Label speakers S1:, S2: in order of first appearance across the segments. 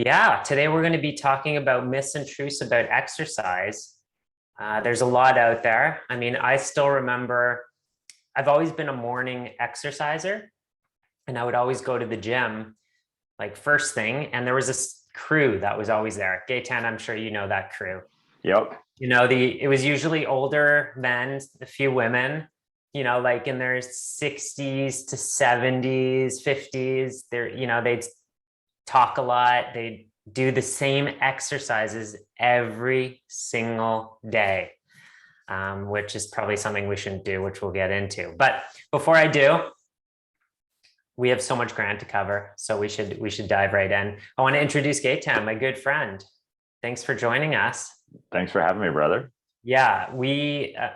S1: Yeah, today we're going to be talking about myths and truths about exercise. There's a lot out there. I mean, I still remember I've always been a morning exerciser, and I would always go to the gym like first thing. And there was this crew that was always there. Gaetan, I'm sure you know that crew.
S2: Yep.
S1: It was usually older men, a few women, like in their 60s to 70s, 50s. They'd talk a lot. They do the same exercises every single day, which is probably something we shouldn't do, which we'll get into. But before I do, we have so much ground to cover, so we should dive right in. I want to introduce Gaetan, my good friend. Thanks for joining us.
S2: Thanks for having me, brother.
S1: Yeah,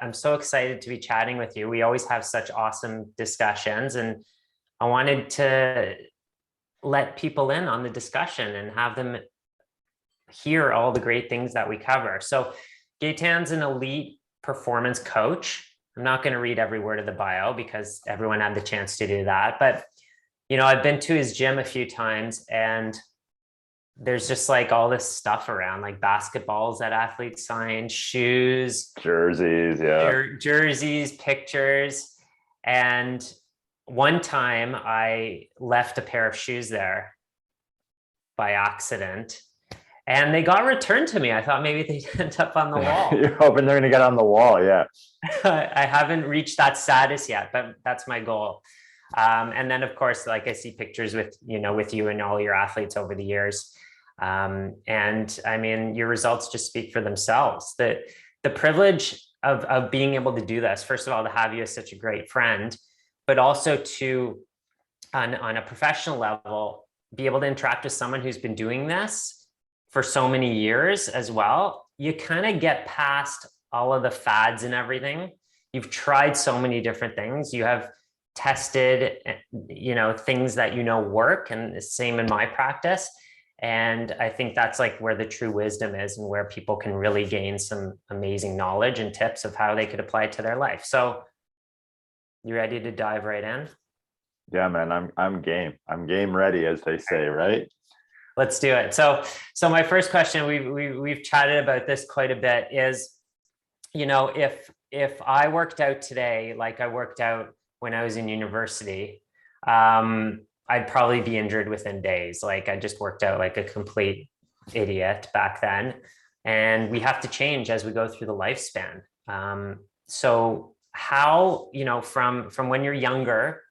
S1: I'm so excited to be chatting with you. We always have such awesome discussions, and I wanted to let people in on the discussion and have them hear all the great things that we cover. So Gaetan's an elite performance coach. I'm not going to read every word of the bio because everyone had the chance to do that. But, I've been to his gym a few times, and there's just like all this stuff around, like basketballs that athletes sign, shoes,
S2: Jerseys, yeah.
S1: jerseys, pictures. And one time I left a pair of shoes there by accident, and they got returned to me. I thought maybe they'd end up on the wall.
S2: You're hoping they're going to get on the wall, yeah.
S1: I haven't reached that status yet, but that's my goal. And then, of course, like I see pictures with you and all your athletes over the years. And I mean, your results just speak for themselves. The privilege of being able to do this, first of all, to have you as such a great friend, but also to, on a professional level, be able to interact with someone who's been doing this for so many years as well. You kind of get past all of the fads and everything. You've tried so many different things. You have tested, things that work, and the same in my practice. And I think that's like where the true wisdom is, and where people can really gain some amazing knowledge and tips of how they could apply it to their life. So you ready to dive right in?
S2: Yeah, man, I'm game. I'm game ready, as they say, right?
S1: Let's do it. So my first question, we've chatted about this quite a bit, is, if I worked out today like I worked out when I was in university, I'd probably be injured within days. Like, I just worked out like a complete idiot back then. And we have to change as we go through the lifespan. So how, from when you're younger,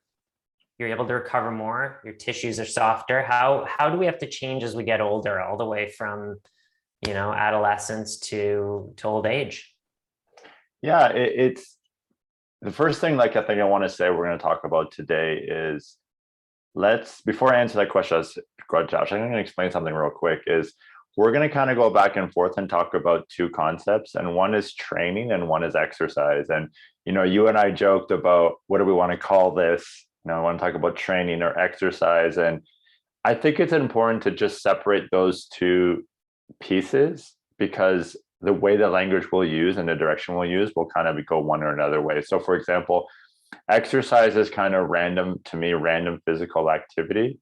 S1: you're able to recover more, your tissues are softer. How do we have to change as we get older, all the way from, adolescence to old age?
S2: Yeah, it's the first thing, like, I think I want to say we're going to talk about today is, before I answer that question, Josh, I'm going to explain something real quick. Is we're going to kind of go back and forth and talk about two concepts, and one is training and one is exercise. And, you and I joked about, what do we want to call this? I want to talk about training or exercise. And I think it's important to just separate those two pieces, because the way the language we'll use and the direction we'll use will kind of go one or another way. So, for example, exercise is kind of random to me, random physical activity,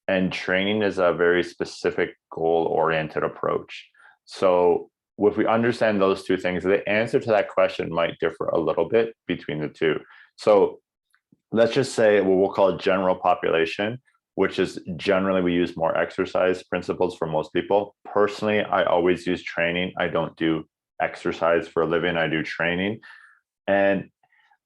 S2: and training is a very specific goal-oriented approach. So if we understand those two things, the answer to that question might differ a little bit between the two. So let's just say what we'll call general population, which is generally we use more exercise principles for most people. Personally, I always use training. I don't do exercise for a living. I do training. And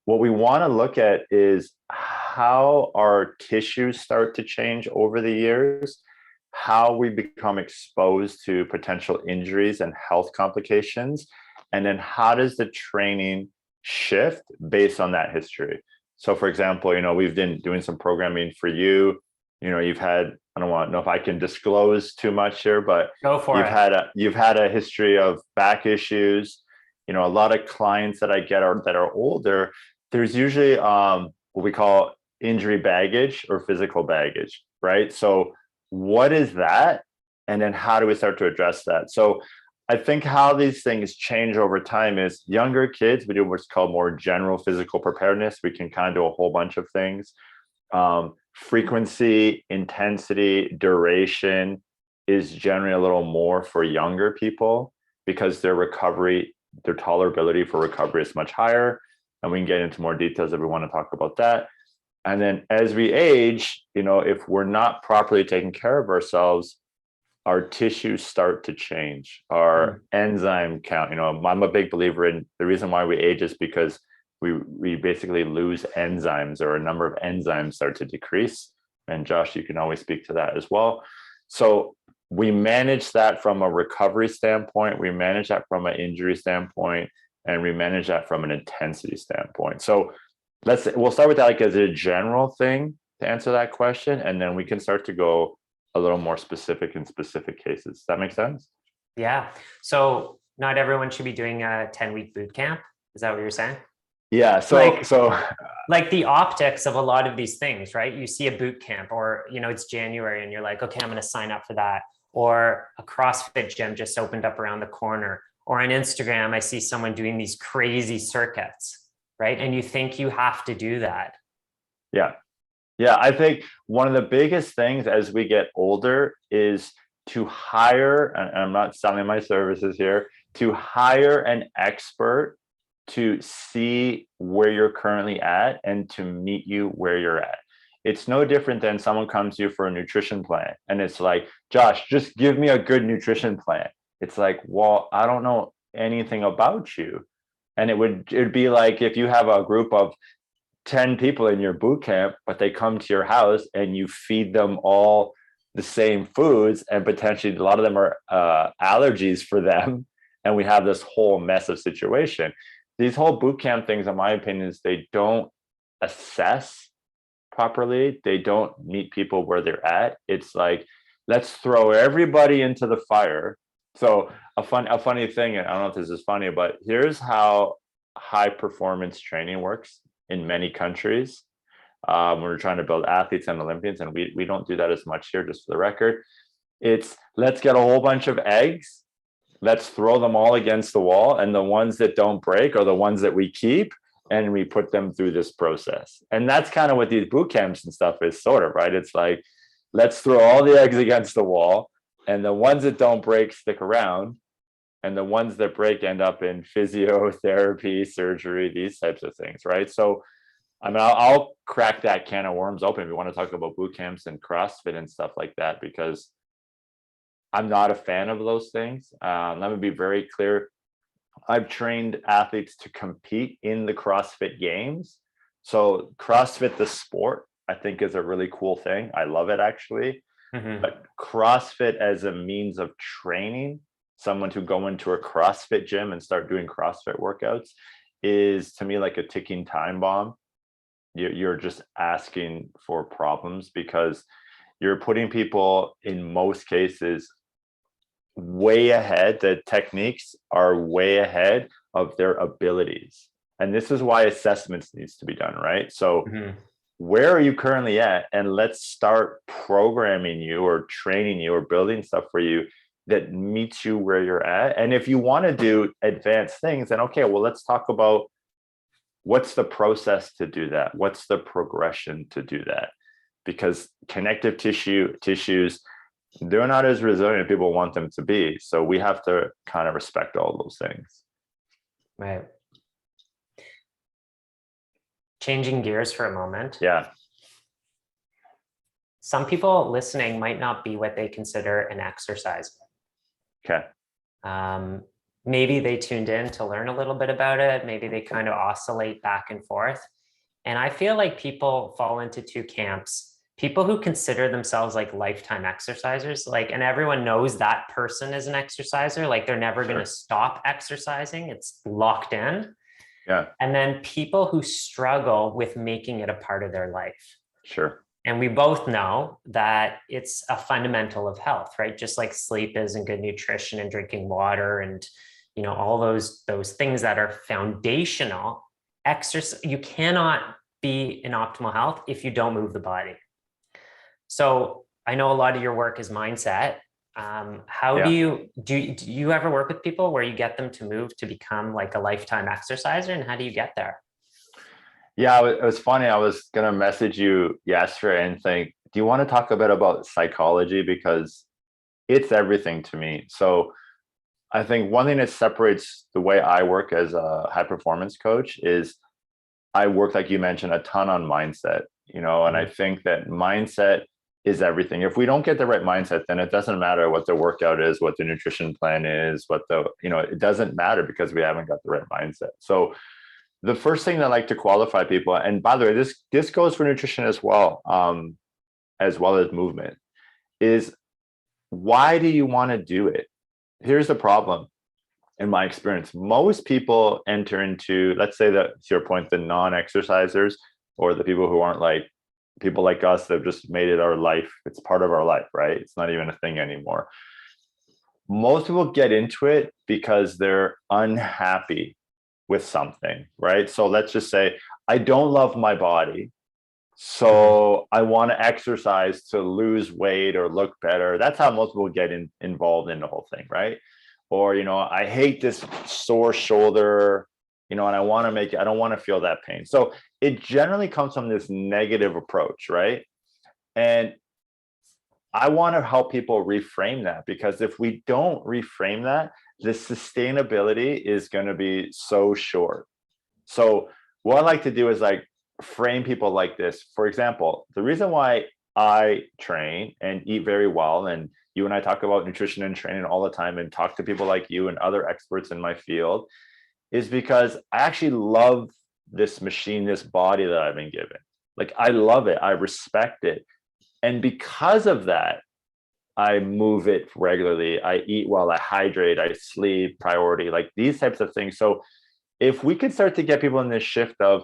S2: what we want to look at is how our tissues start to change over the years, how we become exposed to potential injuries and health complications, and then how does the training shift based on that history. So, for example, we've been doing some programming for you. You've had, I don't want to know if I can disclose too much here, but
S1: Go for it.
S2: You've had a history of back issues. A lot of clients that I get that are older, there's usually what we call injury baggage or physical baggage, right? So what is that? And then how do we start to address that? So I think how these things change over time is, younger kids, we do what's called more general physical preparedness. We can kind of do a whole bunch of things. Frequency, intensity, duration, is generally a little more for younger people because their tolerability for recovery is much higher. And we can get into more details if we want to talk about that. And then as we age, if we're not properly taking care of ourselves, our tissues start to change, our enzyme count. I'm a big believer in the reason why we age is because we basically lose enzymes, or a number of enzymes start to decrease. And Josh, you can always speak to that as well. So we manage that from a recovery standpoint, we manage that from an injury standpoint, and we manage that from an intensity standpoint. So we'll start with that like as a general thing to answer that question, and then we can start to go a little more specific in specific cases. Does that make sense?
S1: Yeah. So not everyone should be doing a 10-week boot camp. Is that what you're saying?
S2: Yeah.
S1: Like the optics of a lot of these things, right? You see a boot camp, or, it's January and you're like, okay, I'm going to sign up for that. Or a CrossFit gym just opened up around the corner. Or on Instagram, I see someone doing these crazy circuits, right? And you think you have to do that.
S2: Yeah. Yeah. I think one of the biggest things as we get older is to hire, and I'm not selling my services here, to hire an expert to see where you're currently at and to meet you where you're at. It's no different than someone comes to you for a nutrition plan and it's like, Josh, just give me a good nutrition plan. It's like, well, I don't know anything about you. And it'd be like if you have a group of 10 people in your boot camp, but they come to your house and you feed them all the same foods, and potentially a lot of them are allergies for them. And we have this whole mess of situation. These whole boot camp things, in my opinion, is they don't assess properly. They don't meet people where they're at. It's like, let's throw everybody into the fire. So a funny thing, and I don't know if this is funny, but here's how high performance training works in many countries. We're trying to build athletes and Olympians, and we don't do that as much here, just for the record. It's let's get a whole bunch of eggs, let's throw them all against the wall, and the ones that don't break are the ones that we keep, and we put them through this process. And that's kind of what these boot camps and stuff is, sort of, right? It's like, let's throw all the eggs against the wall, and the ones that don't break stick around, and the ones that break end up in physiotherapy, surgery, these types of things, right? So I mean, I'll crack that can of worms open if we want to talk about boot camps and CrossFit and stuff like that, because I'm not a fan of those things. Let me be very clear. I've trained athletes to compete in the CrossFit games. So CrossFit, the sport, I think is a really cool thing. I love it, actually. But CrossFit as a means of training someone to go into a CrossFit gym and start doing CrossFit workouts is, to me, like a ticking time bomb. You're just asking for problems, because you're putting people, in most cases, way ahead. The techniques are way ahead of their abilities. And this is why assessments needs to be done, right? So where are you currently at? And let's start programming you or training you or building stuff for you that meets you where you're at. And if you want to do advanced things, then okay, well, let's talk about what's the process to do that? What's the progression to do that? Because connective tissues, they're not as resilient as people want them to be. So we have to kind of respect all those things.
S1: Right. Changing gears for a moment.
S2: Yeah.
S1: Some people listening might not be what they consider an exerciser.
S2: Okay.
S1: Maybe they tuned in to learn a little bit about it. Maybe they kind of oscillate back and forth. And I feel like people fall into two camps. People who consider themselves like lifetime exercisers, and everyone knows that person is an exerciser, like they're never going to stop exercising. It's locked in.
S2: Yeah.
S1: And then people who struggle with making it a part of their life.
S2: Sure.
S1: And we both know that it's a fundamental of health, right? Just like sleep is, and good nutrition and drinking water and, all those things that are foundational. Exercise, you cannot be in optimal health if you don't move the body. So I know a lot of your work is mindset. Do you ever work with people where you get them to move to become like a lifetime exerciser, and how do you get there?
S2: Yeah, it was funny. I was going to message you yesterday and think, do you want to talk a bit about psychology? Because it's everything to me. So I think one thing that separates the way I work as a high performance coach is I work, like you mentioned, a ton on mindset, and I think that mindset is everything. If we don't get the right mindset, then it doesn't matter what the workout is, what the nutrition plan is, it doesn't matter because we haven't got the right mindset. So the first thing that I like to qualify people, and by the way, this goes for nutrition as well as movement, is why do you want to do it? Here's the problem. In my experience, most people enter into, let's say that, to your point, the non-exercisers, or the people who aren't like people like us that have just made it our life. It's part of our life, right? It's not even a thing anymore. Most people get into it because they're unhappy with something, right? So let's just say, I don't love my body, so I want to exercise to lose weight or look better. That's how most people get involved in the whole thing, right? Or, I hate this sore shoulder, and I don't want to feel that pain. So it generally comes from this negative approach, right? And I want to help people reframe that, because if we don't reframe that, the sustainability is going to be so short. So what I like to do is like frame people like this. For example, the reason why I train and eat very well, and you and I talk about nutrition and training all the time and talk to people like you and other experts in my field, is because I actually love this machine, this body that I've been given. Like, I love it. I respect it. And because of that, I move it regularly. I eat well, I hydrate, I sleep, priority, like these types of things. So if we could start to get people in this shift of,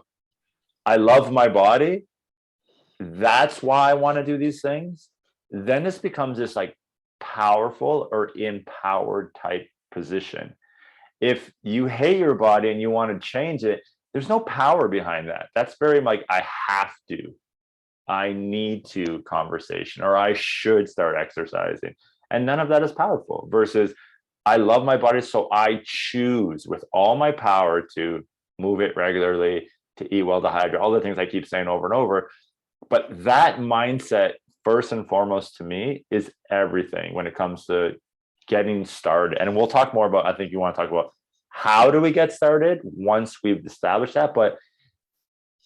S2: I love my body, that's why I want to do these things, then this becomes this like powerful or empowered type position. If you hate your body and you want to change it, there's no power behind that. That's very like, I have to, I need to conversation, or I should start exercising. And none of that is powerful, versus I love my body, so I choose with all my power to move it regularly, to eat well, to hydrate, all the things I keep saying over and over. But that mindset, first and foremost, to me, is everything when it comes to getting started. And we'll talk more about, I think you want to talk about how do we get started once we've established that. But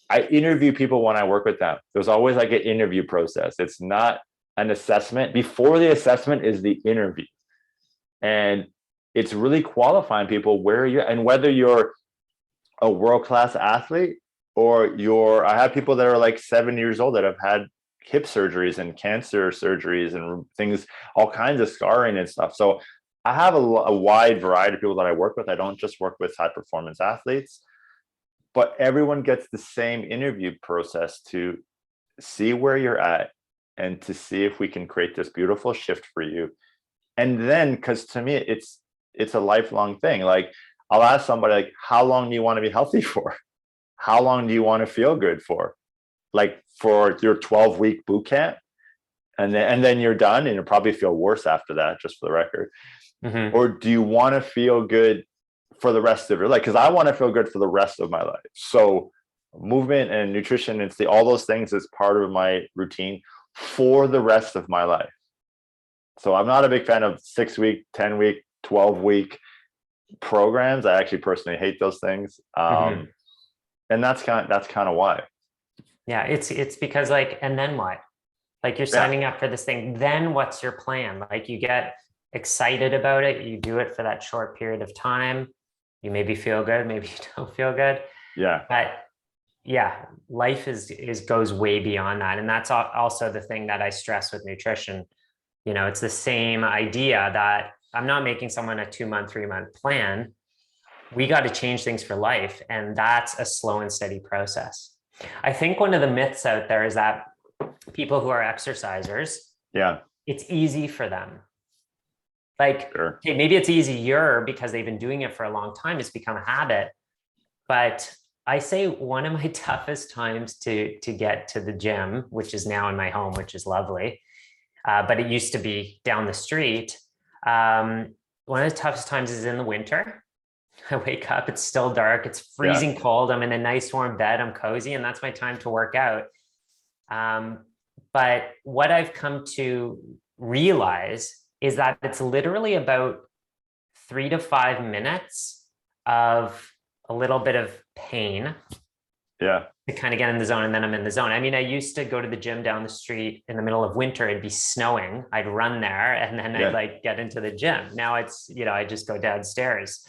S2: I interview people when I work with them. There's always like an interview process. It's not an assessment. Before the assessment is the interview. And it's really qualifying people where you're, and whether you're a world-class athlete or I have people that are like 7 years old that have had hip surgeries and cancer surgeries and things, all kinds of scarring and stuff. So I have a wide variety of people that I work with. I don't just work with high performance athletes, but everyone gets the same interview process to see where you're at and to see if we can create this beautiful shift for you. And then, because to me, it's a lifelong thing. Like, I'll ask somebody, like, how long do you want to be healthy for? How long do you want to feel good for? Like, for your 12-week boot camp, and then you're done, and you'll probably feel worse after that, just for the record. Or do you want to feel good for the rest of your life? Because I want to feel good for the rest of my life. So movement and nutrition, it's all those things is part of my routine for the rest of my life. So I'm not a big fan of 6-week, 10-week, 12-week programs. I actually personally hate those things. And that's kind of why.
S1: Yeah, it's because, like, and then what? Like, you're signing up for this thing, then what's your plan? Like, you get excited about it, you do it for that short period of time, you maybe feel good, maybe you don't feel good.
S2: Yeah.
S1: But yeah, life is goes way beyond that. And that's also the thing that I stress with nutrition. It's the same idea that I'm not making someone a 2-month, 3-month plan. We got to change things for life. And that's a slow and steady process. I think one of the myths out there is that people who are exercisers, it's easy for them. Like,
S2: sure.
S1: Okay, maybe it's easier because they've been doing it for a long time. It's become a habit. But I say one of my toughest times to get to the gym, which is now in my home, which is lovely, but it used to be down the street. One of the toughest times is in the winter. I wake up, it's still dark, it's freezing cold. I'm in a nice warm bed, I'm cozy, and that's my time to work out. But what I've come to realize is that it's literally about 3 to 5 minutes of a little bit of pain
S2: Yeah.
S1: to kind of get in the zone, and then I'm in the zone. I mean, I used to go to the gym down the street in the middle of winter. It'd be snowing. I'd run there and then I'd
S2: Yeah.
S1: like get into the gym. Now it's, I just go downstairs.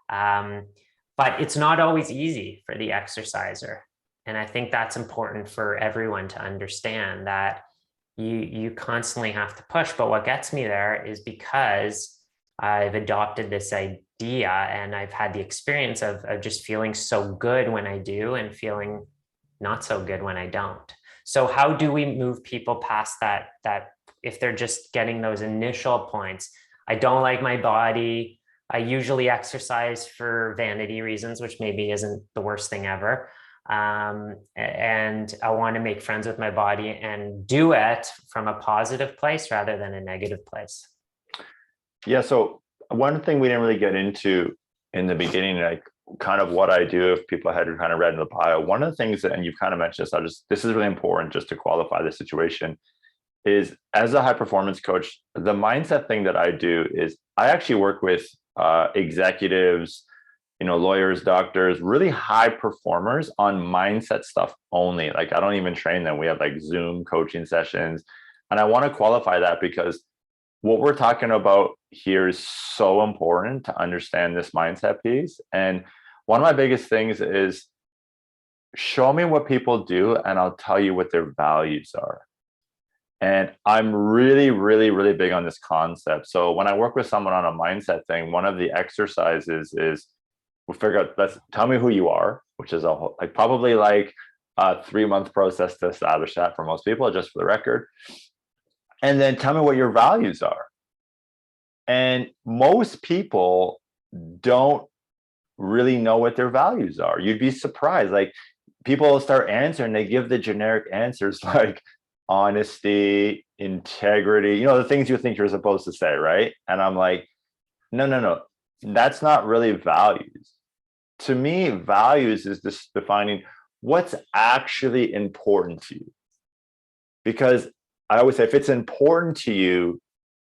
S1: But it's not always easy for the exerciser. And I think that's important for everyone to understand, that you constantly have to push. But what gets me there is because I've adopted this idea and I've had the experience of just feeling so good when I do and feeling not so good when I don't. So how do we move people past that if they're just getting those initial points? I don't like my body. I usually exercise for vanity reasons, which maybe isn't the worst thing ever. And I want to make friends with my body and do it from a positive place rather than a negative place.
S2: Yeah. So one thing we didn't really get into in the beginning, like kind of what I do, if people had kind of read in the bio, one of the things that, and you've kind of mentioned this, this is really important just to qualify the situation, is as a high performance coach, the mindset thing that I do is I actually work with executives, lawyers, doctors, really high performers on mindset stuff only. Like I don't even train them. We have like Zoom coaching sessions. And I want to qualify that because what we're talking about here is so important to understand this mindset piece. And one of my biggest things is show me what people do and I'll tell you what their values are. And I'm really, really, really big on this concept. So when I work with someone on a mindset thing, one of the exercises is we'll figure out, let's tell me who you are, which is probably like a 3-month process to establish that for most people, just for the record. And then tell me what your values are. And most people don't really know what their values are. You'd be surprised. Like people start answering, they give the generic answers like honesty, integrity, the things you think you're supposed to say, right? And I'm like, no, that's not really values. To me, values is just defining what's actually important to you. Because I always say, if it's important to you,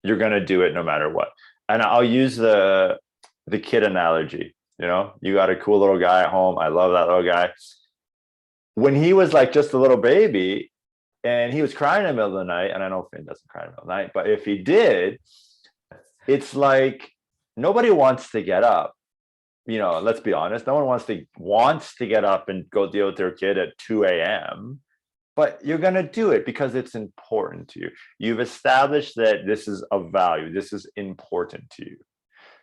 S2: you're going to do it no matter what. And I'll use the kid analogy. You got a cool little guy at home. I love that little guy. When he was like just a little baby and he was crying in the middle of the night, and I know Finn doesn't cry in the middle of the night, but if he did, it's like nobody wants to get up. Let's be honest. No one wants to get up and go deal with their kid at 2 a.m. But you're going to do it because it's important to you. You've established that this is of value. This is important to you.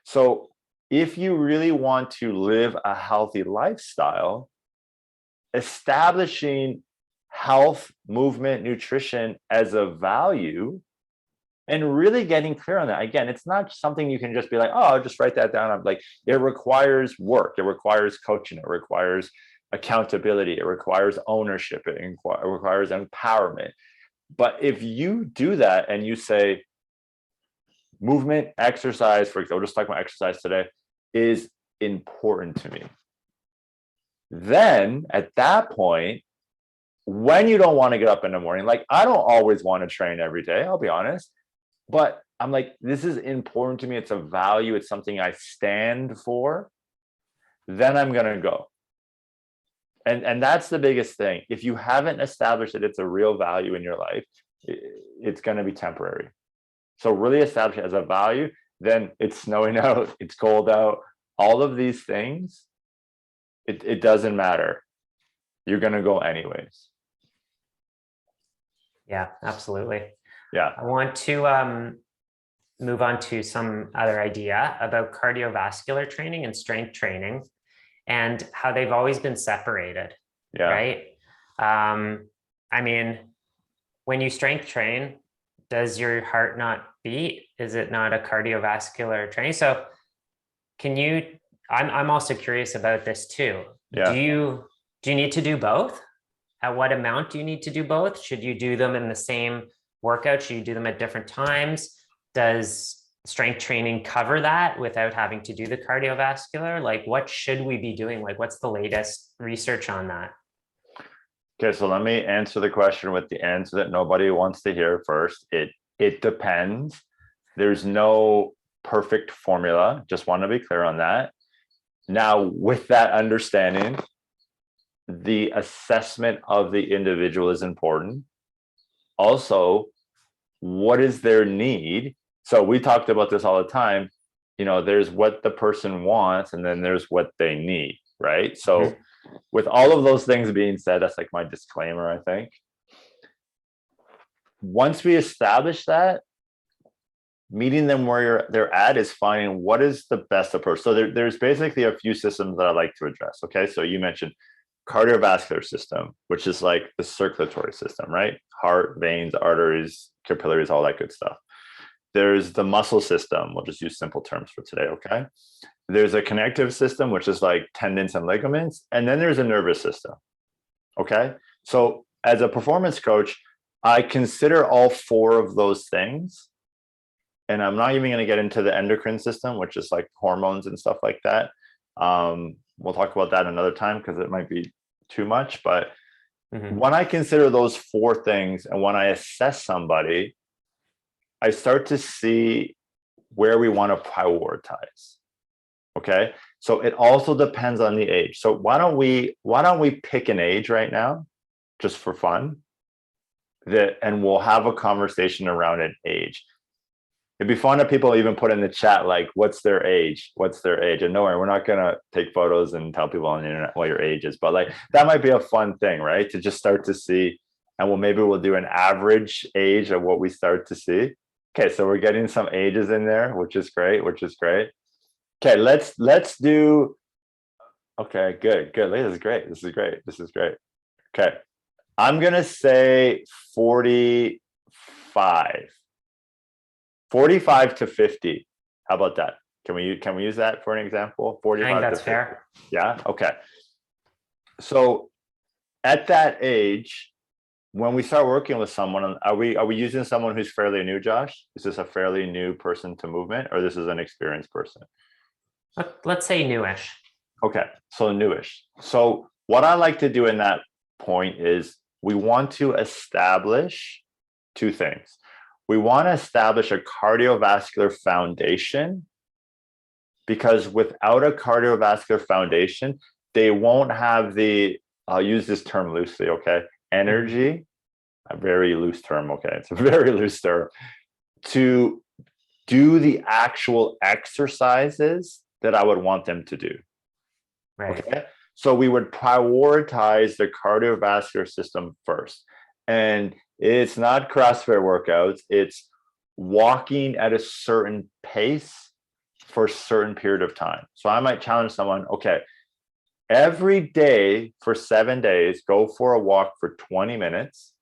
S2: So if you really want to live a healthy lifestyle, establishing health, movement, nutrition as a value, and really getting clear on that. Again, it's not something you can just be like, oh, I'll just write that down. I'm like, it requires work. It requires coaching. It requires accountability. It requires ownership. It requires empowerment. But if you do that and you say movement, exercise, for example, just talking about exercise today, is important to me, then at that point, when you don't want to get up in the morning, like I don't always want to train every day, I'll be honest, but I'm like, this is important to me. It's a value. It's something I stand for. Then I'm going to go. And that's the biggest thing. If you haven't established that it's a real value in your life, it's going to be temporary. So really establish it as a value. Then it's snowing out, it's cold out, all of these things, it doesn't matter. You're going to go anyways.
S1: Yeah, absolutely.
S2: Yeah.
S1: I want to move on to some other idea about cardiovascular training and strength training and how they've always been separated,
S2: Yeah.
S1: right? I mean, when you strength train, does your heart not beat? Is it not a cardiovascular training? So I'm also curious about this too.
S2: Yeah.
S1: Do you need to do both? At what amount do you need to do both? Should you do them in the same workout? Should you do them at different times? Does strength training cover that without having to do the cardiovascular? Like, what should we be doing? Like, what's the latest research on that?
S2: Okay, so let me answer the question with the answer that nobody wants to hear first. It depends. There's no perfect formula. Just want to be clear on that. Now, with that understanding, the assessment of the individual is important. Also, what is their need? So we talked about this all the time. There's what the person wants, and then there's what they need, right? So with all of those things being said, that's like my disclaimer, I think. Once we establish that, meeting them where they're at is finding what is the best approach. So there's basically a few systems that I like to address. Okay, so you mentioned cardiovascular system, which is like the circulatory system, right? Heart, veins, arteries, capillaries, all that good stuff. There's the muscle system. We'll just use simple terms for today, okay? There's a connective system, which is like tendons and ligaments. And then there's a nervous system, okay? So as a performance coach, I consider all four of those things. And I'm not even going to get into the endocrine system, which is like hormones and stuff like that. We'll talk about that another time because it might be too much. But when I consider those four things and when I assess somebody, I start to see where we want to prioritize. Okay. So it also depends on the age. So why don't we pick an age right now, just for fun, and we'll have a conversation around an age. It'd be fun if people even put in the chat, like, what's their age? What's their age? And no worry, we're not going to take photos and tell people on the internet what your age is, but like, that might be a fun thing, right? To just start to see, and maybe we'll do an average age of what we start to see. Okay. So we're getting some ages in there, which is great, Okay. Let's do, okay, good. This is great. Okay. I'm going to say 45 to 50. How about that? Can we use that for an example? 45
S1: I think that's
S2: to 50.
S1: fair.
S2: Yeah. Okay. So at that age, when we start working with someone, are we using someone who's fairly new, Josh? Is this a fairly new person to movement, or this is an experienced person?
S1: Let's say newish.
S2: Okay. So newish. So what I like to do in that point is we want to establish two things. We want to establish a cardiovascular foundation, because without a cardiovascular foundation, they won't have I'll use this term loosely, okay? Energy, a very loose term, okay? It's a very loose term, to do the actual exercises that I would want them to do.
S1: Right.
S2: Okay. So we would prioritize the cardiovascular system first. And it's not CrossFit workouts, it's walking at a certain pace for a certain period of time. So I might challenge someone, okay, every day for 7 days, go for a walk for 20 minutes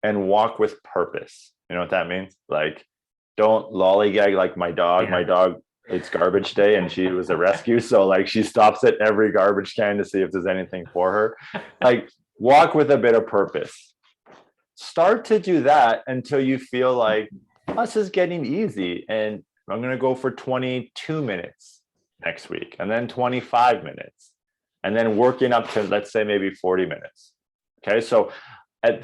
S2: and walk with purpose. You know what that means? Like, don't lollygag like my dog.
S1: Yeah.
S2: My dog, it's garbage day and she was a rescue. So like she stops at every garbage can to see if there's anything for her. Like, walk with a bit of purpose. Start to do that until you feel like, this is getting easy. And I'm going to go for 22 minutes next week, and then 25 minutes, and then working up to, let's say, maybe 40 minutes. Okay. So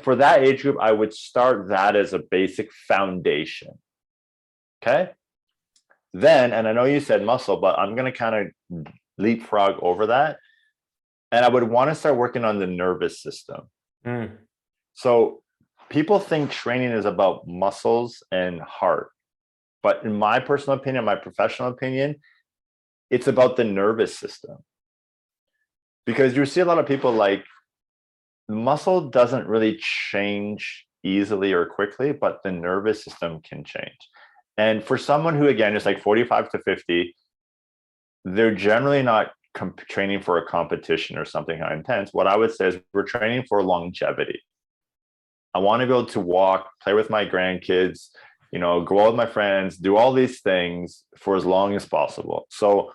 S2: for that age group, I would start that as a basic foundation. Okay. Then, and I know you said muscle, but I'm going to kind of leapfrog over that. And I would want to start working on the nervous system. So people think training is about muscles and heart. But in my personal opinion, my professional opinion, it's about the nervous system. Because you see a lot of people, like, muscle doesn't really change easily or quickly, but the nervous system can change. And for someone who, again, is like 45 to 50, they're generally not training for a competition or something high intense. What I would say is we're training for longevity. I want to be able to walk, play with my grandkids, go out with my friends, do all these things for as long as possible. So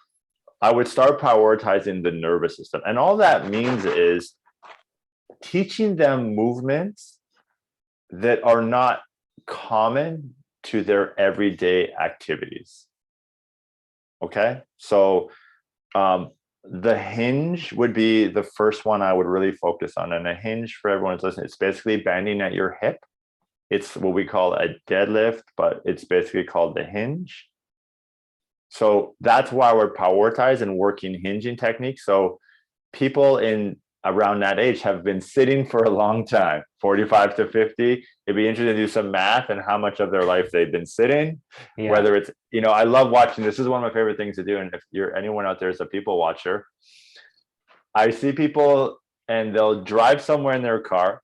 S2: I would start prioritizing the nervous system. And all that means is teaching them movements that are not common to their everyday activities. Okay. So the hinge would be the first one I would really focus on. And a hinge, for everyone who's listening, it's basically bending at your hip. It's what we call a deadlift, but it's basically called the hinge. So that's why we're prioritizing and working hinging techniques. So people in around that age have been sitting for a long time, 45 to 50. It'd be interesting to do some math and how much of their life they've been sitting.
S1: Yeah.
S2: Whether it's, I love watching. This is one of my favorite things to do. And if you're anyone out there is a people watcher, I see people and they'll drive somewhere in their car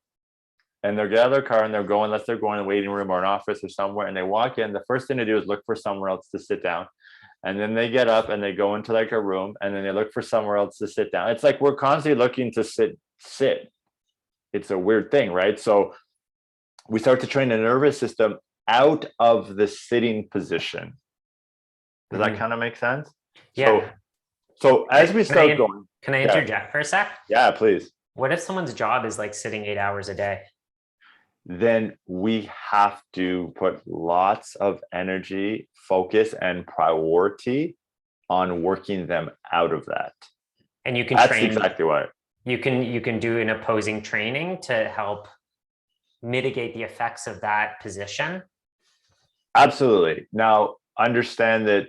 S2: and they'll get out of their car and they'll go, unless they're going to a waiting room or an office or somewhere, and they walk in. The first thing to do is look for somewhere else to sit down. And then they get up and they go into like a room and then they look for somewhere else to sit down. It's like we're constantly looking to sit. It's a weird thing, right? So we start to train the nervous system out of the sitting position. Does that kind of make sense?
S1: Yeah.
S2: So as we start going.
S1: Can I interject for a sec?
S2: Yeah, please.
S1: What if someone's job is like sitting 8 hours a day?
S2: Then we have to put lots of energy, focus, and priority on working them out of that.
S1: And you can
S2: That's
S1: train.
S2: Exactly what.
S1: You can do an opposing training to help mitigate the effects of that position.
S2: Absolutely. Now, understand that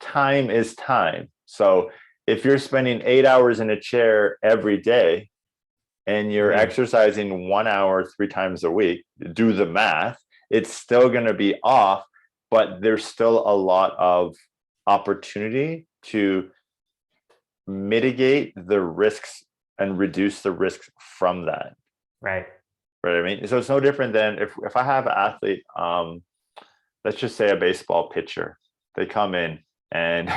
S2: time is time. So if you're spending 8 hours in a chair every day, and you're exercising 1 hour 3 times a week, do the math, it's still going to be off, but there's still a lot of opportunity to mitigate the risks and reduce the risks from that.
S1: Right.
S2: Right. I mean, so it's no different than if I have an athlete, let's just say a baseball pitcher, they come in and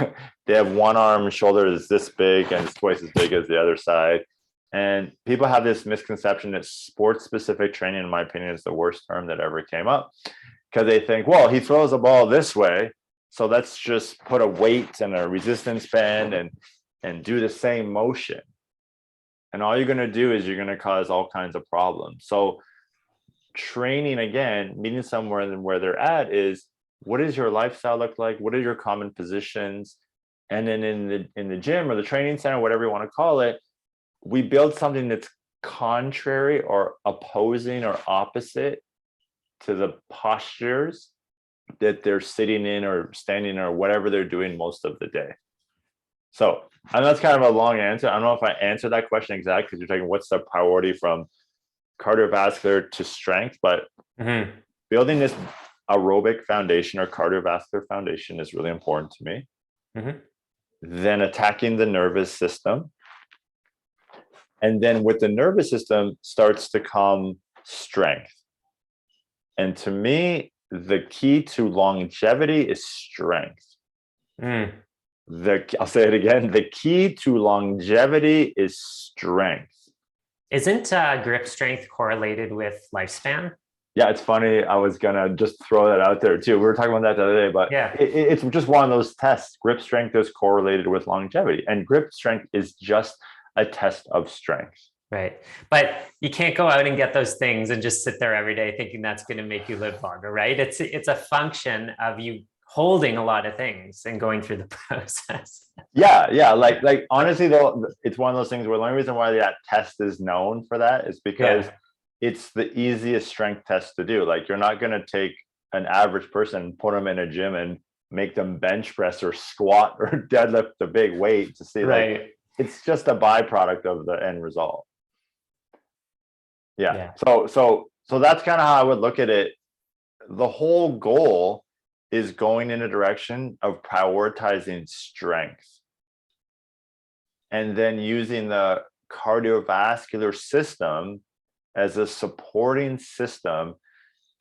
S2: they have one arm and shoulder is this big and it's twice as big as the other side. And people have this misconception that sports specific training, in my opinion, is the worst term that ever came up, because they think, well, he throws the ball this way, so let's just put a weight and a resistance band and do the same motion. And all you're going to do is you're going to cause all kinds of problems. So training, again, meeting somewhere where they're at is, what does your lifestyle look like? What are your common positions? And then in the gym or the training center, whatever you want to call it, we build something that's contrary or opposing or opposite to the postures that they're sitting in or standing or whatever they're doing most of the day. So, and that's kind of a long answer. I don't know if I answered that question exactly, because you're talking what's the priority from cardiovascular to strength, but building this aerobic foundation or cardiovascular foundation is really important to me. Then attacking the nervous system. And then with the nervous system starts to come strength. And to me, the key to longevity is strength. I'll say it again. The key to longevity is strength. Isn't
S1: grip strength correlated with lifespan?
S2: Yeah, it's funny. I was going to just throw that out there too. We were talking about that the other day, but
S1: yeah,
S2: it's just one of those tests. Grip strength is correlated with longevity, and grip strength is just a test of strength.
S1: Right. But you can't go out and get those things and just sit there every day thinking that's going to make you live longer, right? It's a function of you holding a lot of things and going through the process.
S2: Yeah. Like honestly, though, it's one of those things where the only reason why that test is known for that is because it's the easiest strength test to do. Like, you're not going to take an average person, put them in a gym and make them bench press or squat or deadlift a big weight to see, like, it's just a byproduct of the end result. Yeah. So that's kind of how I would look at it. The whole goal is going in a direction of prioritizing strength and then using the cardiovascular system as a supporting system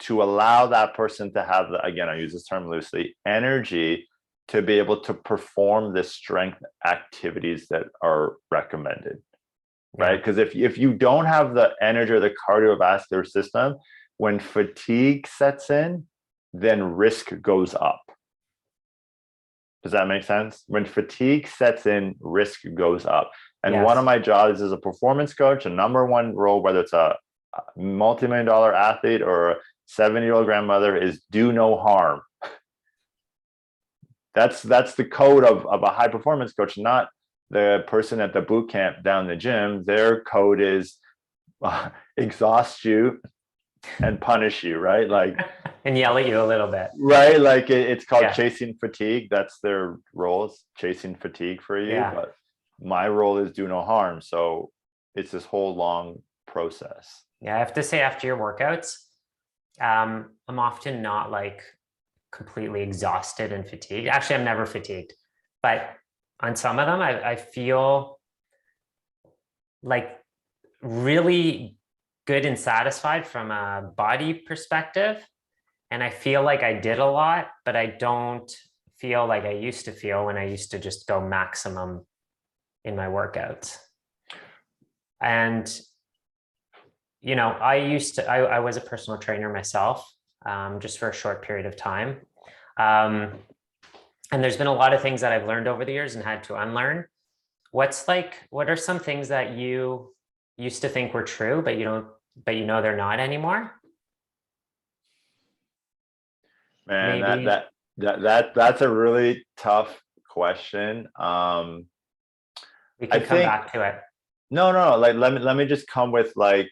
S2: to allow that person to have the, again, I use this term loosely, energy to be able to perform the strength activities that are recommended. Right? Because if you don't have the energy or the cardiovascular system, when fatigue sets in, then risk goes up. Does that make sense? When fatigue sets in, risk goes up. And one of my jobs as a performance coach, a number one role, whether it's a multi-million-dollar athlete or a 70-year-old grandmother, is do no harm. That's the code of a high performance coach, not the person at the boot camp down the gym. Their code is exhaust you, and punish you, right? Like,
S1: And yell at you a little bit.
S2: right? Like it's called
S1: Yeah.
S2: chasing fatigue. That's their roles, chasing fatigue for you.
S1: Yeah.
S2: But my role is do no harm. So it's this whole long process.
S1: Yeah. I have to say, after your workouts, I'm often not like completely exhausted and fatigued. Actually, I'm never fatigued, but on some of them, I feel like really good and satisfied from a body perspective. And I feel like I did a lot, but I don't feel like I used to feel when I used to just go maximum in my workouts. And, you know, I was a personal trainer myself, just for a short period of time. And there's been a lot of things that I've learned over the years and had to unlearn. What are some things that you used to think were true, but you know they're not anymore?
S2: Man,
S1: Maybe
S2: that's a really tough question.
S1: we
S2: I
S1: could come
S2: think
S1: back to it.
S2: no. Like let me just come with like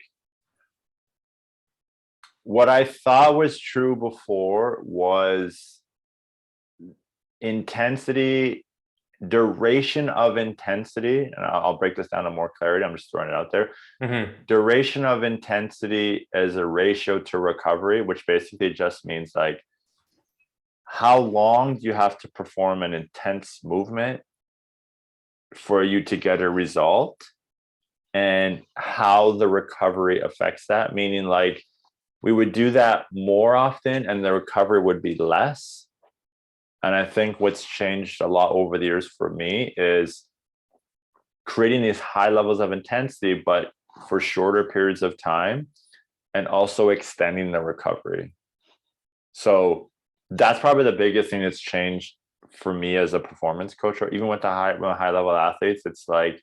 S2: what I thought was true before was intensity, duration of intensity, and I'll break this down to more clarity. I'm just throwing it out there.
S1: Mm-hmm.
S2: Duration of intensity as a ratio to recovery, which basically just means like how long do you have to perform an intense movement for you to get a result, and how the recovery affects that, meaning like we would do that more often and the recovery would be less. And I think what's changed a lot over the years for me is creating these high levels of intensity, but for shorter periods of time, and also extending the recovery. So that's probably the biggest thing that's changed for me as a performance coach, or even with the high level athletes. It's like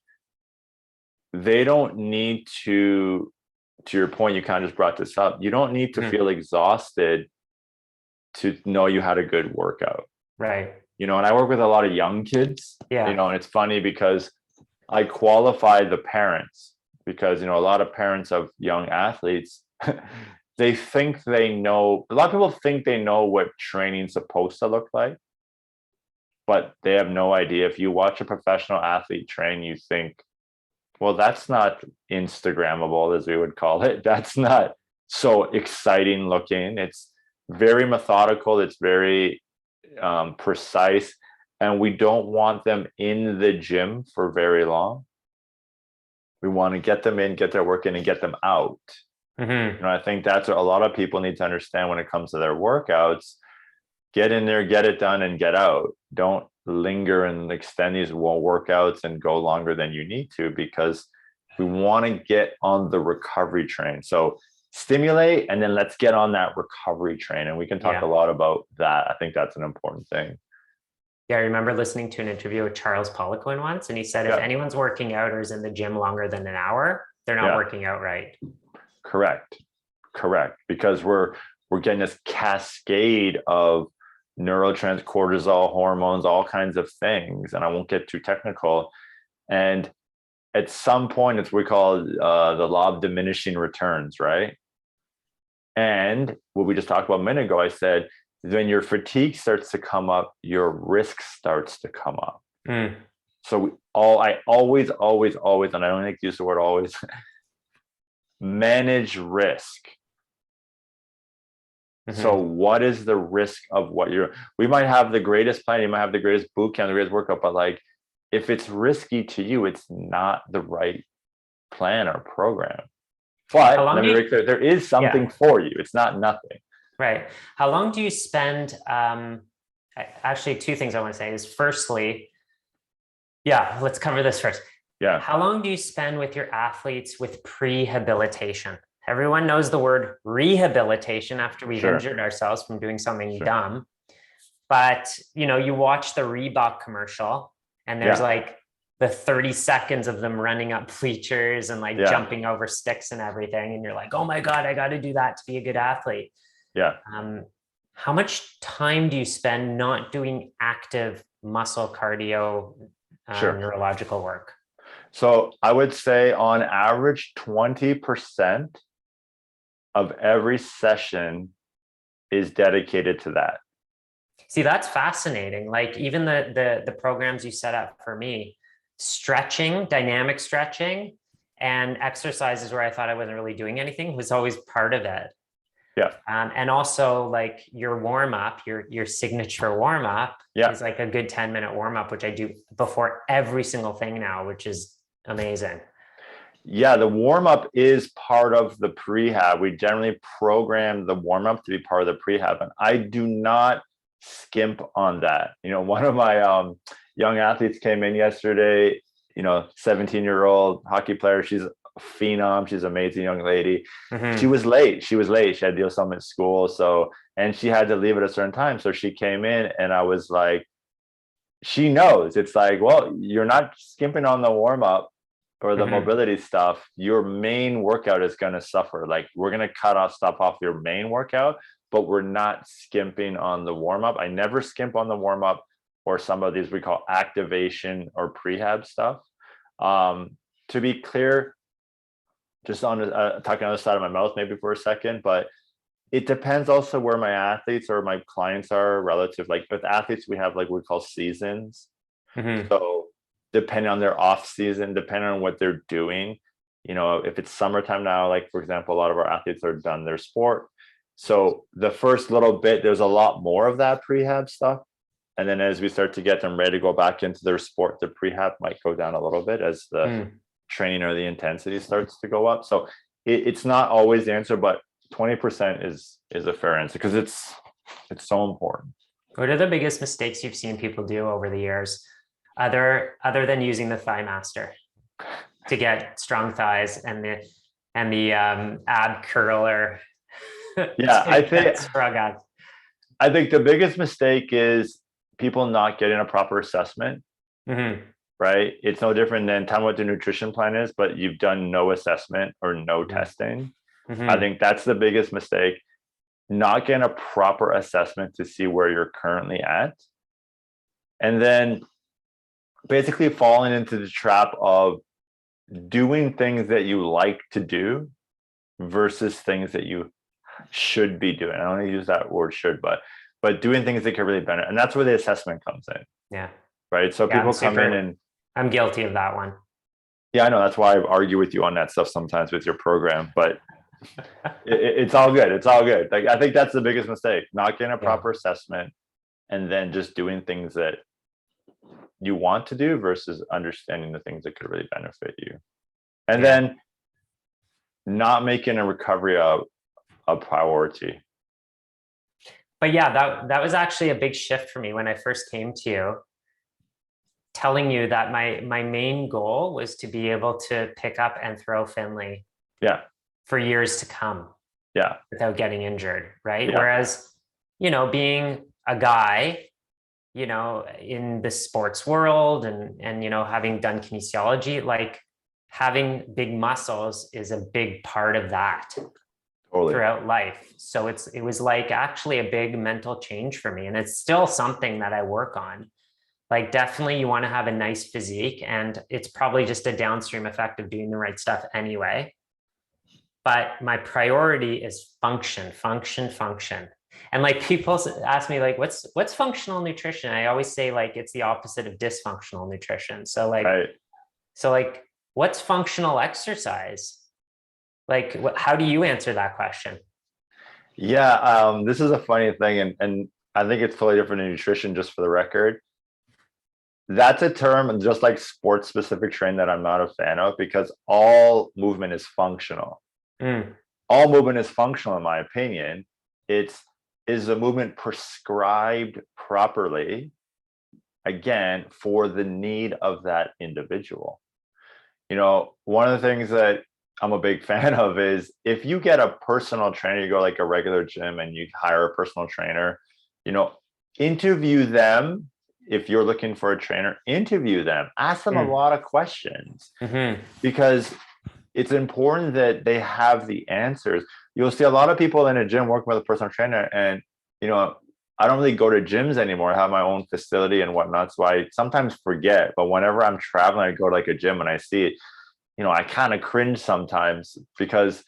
S2: they don't need to your point, you kind of just brought this up. You don't need to
S1: Mm-hmm.
S2: feel exhausted to know you had a good workout.
S1: Right.
S2: You know, and I work with a lot of young kids,
S1: Yeah.
S2: you know, and it's funny because I qualify the parents because, you know, a lot of parents of young athletes, they think they know, a lot of people think they know what training's supposed to look like, but they have no idea. If you watch a professional athlete train, you think, well, that's not Instagrammable, as we would call it. That's not so exciting looking. It's very methodical. It's very precise. And we don't want them in the gym for very long. We want to get them in, get their work in, and get them out.
S1: Mm-hmm.
S2: You know, I think that's what a lot of people need to understand when it comes to their workouts. Get in there, get it done, and get out. Don't linger and extend these workouts and go longer than you need to, because we want to get on the recovery train. So stimulate, and then let's get on that recovery train. And we can talk a lot about that. I think that's an important thing.
S1: Yeah, I remember listening to an interview with Charles Poliquin once, and he said, if anyone's working out or is in the gym longer than an hour, they're not working out right.
S2: Correct. Because we're getting this cascade of neurotransmitters, cortisol, hormones, all kinds of things. And I won't get too technical. And at some point, it's what we call the law of diminishing returns, right? And what we just talked about a minute ago, I said, when your fatigue starts to come up, your risk starts to come up.
S1: Mm.
S2: So I always, and I don't like to use the word always, manage risk. Mm-hmm. So what is the risk of what we might have the greatest plan, you might have the greatest boot camp, the greatest workout, but like, if it's risky to you, it's not the right plan or program. But let me be very clear, there is something for you. It's not nothing.
S1: Right. How long do you spend? Actually, two things I want to say is, firstly, let's cover this first.
S2: Yeah.
S1: How long do you spend with your athletes with prehabilitation? Everyone knows the word rehabilitation after we've injured ourselves from doing something dumb. But, you know, you watch the Reebok commercial and there's like the 30 seconds of them running up bleachers and like jumping over sticks and everything. And you're like, oh my God, I got to do that to be a good athlete.
S2: Yeah.
S1: How much time do you spend not doing active muscle cardio, neurological work?
S2: So I would say on average, 20% of every session is dedicated to that.
S1: See, that's fascinating. Like even the programs you set up for me, stretching, dynamic stretching, and exercises where I thought I wasn't really doing anything was always part of it.
S2: Yeah.
S1: And also like your warm up, your signature warm up is like a good 10-minute warm up, which I do before every single thing now, which is amazing.
S2: Yeah, the warm up is part of the prehab. We generally program the warm up to be part of the prehab, and I do not skimp on that. One of my young athletes came in yesterday. 17-year-old hockey player. She's a phenom. She's an amazing young lady.
S1: Mm-hmm.
S2: She was late. She had to deal with something at school. And she had to leave at a certain time. So she came in and I was like, she knows. It's like, well, you're not skimping on the warm up or the mobility stuff. Your main workout is going to suffer. Like we're going to cut off stuff off your main workout, but we're not skimping on the warm up. I never skimp on the warm up or some of these we call activation or prehab stuff. To be clear, just on talking on the side of my mouth maybe for a second, but it depends also where my athletes or my clients are relative. Like with athletes, we have like what we call seasons. So depending on their off season, depending on what they're doing, if it's summertime now, like for example, a lot of our athletes are done their sport. So the first little bit, there's a lot more of that prehab stuff. And then as we start to get them ready to go back into their sport, the prehab might go down a little bit as the training or the intensity starts to go up. So it's not always the answer, but 20% is a fair answer because it's so important.
S1: What are the biggest mistakes you've seen people do over the years, other than using the Thigh Master to get strong thighs and the ab curler?
S2: Yeah, I think the biggest mistake is people not getting a proper assessment. Right? It's no different than tell me what the nutrition plan is, but you've done no assessment or no testing. I think that's the biggest mistake. Not getting a proper assessment to see where you're currently at. And then basically falling into the trap of doing things that you like to do versus things that you should be doing. I don't want to use that word should, but doing things that can really benefit. And that's where the assessment comes in.
S1: Yeah.
S2: Right. So people come in and
S1: I'm guilty of that one.
S2: Yeah, I know. That's why I argue with you on that stuff sometimes with your program, but it's all good. It's all good. Like, I think that's the biggest mistake, not getting a proper assessment and then just doing things that you want to do versus understanding the things that could really benefit you. And then not making a recovery a priority.
S1: But yeah, that was actually a big shift for me when I first came to you, telling you that my main goal was to be able to pick up and throw Finley for years to come without getting injured, right? Whereas, being a guy, in the sports world and having done kinesiology, like having big muscles is a big part of that throughout life. So it was like actually a big mental change for me. And it's still something that I work on. Like definitely you want to have a nice physique, and it's probably just a downstream effect of doing the right stuff anyway. But my priority is function. And like people ask me like, what's functional nutrition? I always say like, it's the opposite of dysfunctional nutrition. So like, what's functional exercise? Like, how do you answer that question?
S2: Yeah, this is a funny thing. And I think it's totally different in nutrition, just for the record. That's a term, just like sports specific training, that I'm not a fan of, because all movement is functional. All movement is functional, in my opinion. Is the movement prescribed properly, again, for the need of that individual? One of the things that I'm a big fan of is if you get a personal trainer, you go like a regular gym and you hire a personal trainer, interview them. If you're looking for a trainer, interview them, ask them a lot of questions, because it's important that they have the answers. You'll see a lot of people in a gym working with a personal trainer, and I don't really go to gyms anymore. I have my own facility and whatnot, so I sometimes forget. But whenever I'm traveling, I go to like a gym and I see it, I kind of cringe sometimes, because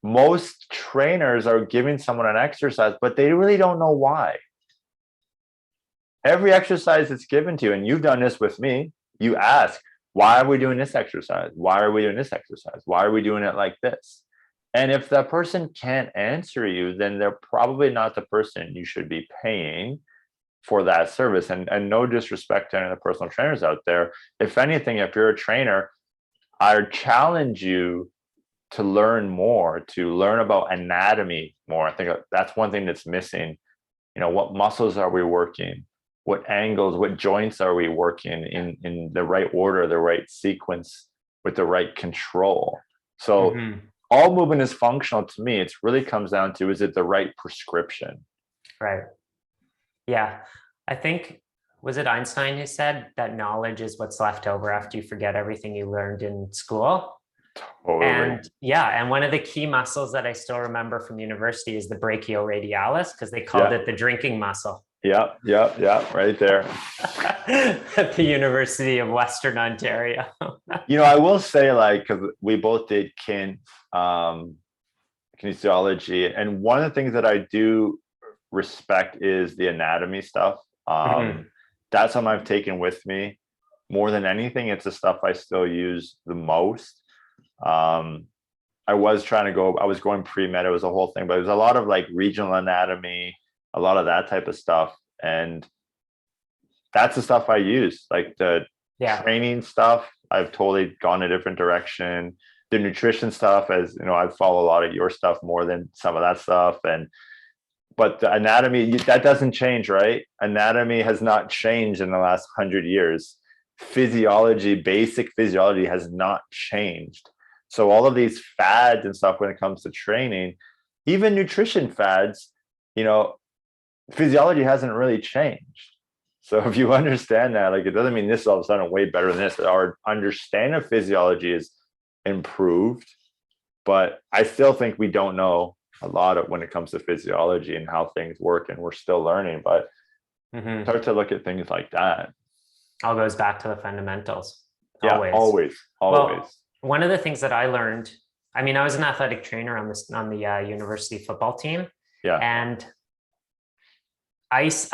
S2: most trainers are giving someone an exercise, but they really don't know why. Every exercise that's given to you, and you've done this with me, you ask, why are we doing this exercise? Why are we doing this exercise? Why are we doing it like this? And if that person can't answer you, then they're probably not the person you should be paying for that service. And no disrespect to any of the personal trainers out there. If anything, if you're a trainer, I challenge you to learn more, to learn about anatomy more. I think that's one thing that's missing. What muscles are we working? What angles, what joints are we working in the right order, the right sequence, with the right control? So all movement is functional to me. It really comes down to, is it the right prescription?
S1: Right. Yeah. I think, was it Einstein who said that knowledge is what's left over after you forget everything you learned in school?
S2: Totally.
S1: And yeah, and one of the key muscles that I still remember from university is the brachioradialis, because they called it the drinking muscle.
S2: Yeah, right there.
S1: At the University of Western Ontario.
S2: I will say, because we both did kinesiology, and one of the things that I do respect is the anatomy stuff. That's something I've taken with me more than anything. It's the stuff I still use the most. I was going pre-med, it was a whole thing, but it was a lot of regional anatomy, a lot of that type of stuff. And that's the stuff I use, the training stuff. I've totally gone a different direction. The nutrition stuff, as I follow a lot of your stuff more than some of that stuff. But the anatomy, that doesn't change, right? Anatomy has not changed in the last 100 years. Basic physiology has not changed. So all of these fads and stuff, when it comes to training, even nutrition fads, physiology hasn't really changed. So if you understand that, it doesn't mean this is all of a sudden way better than this. Our understanding of physiology is improved, but I still think we don't know a lot of when it comes to physiology and how things work, and we're still learning. But start to look at things like that.
S1: All goes back to the fundamentals.
S2: Yeah, always.
S1: Well, one of the things that I learned, I was an athletic trainer on the university football team.
S2: Yeah.
S1: And ice.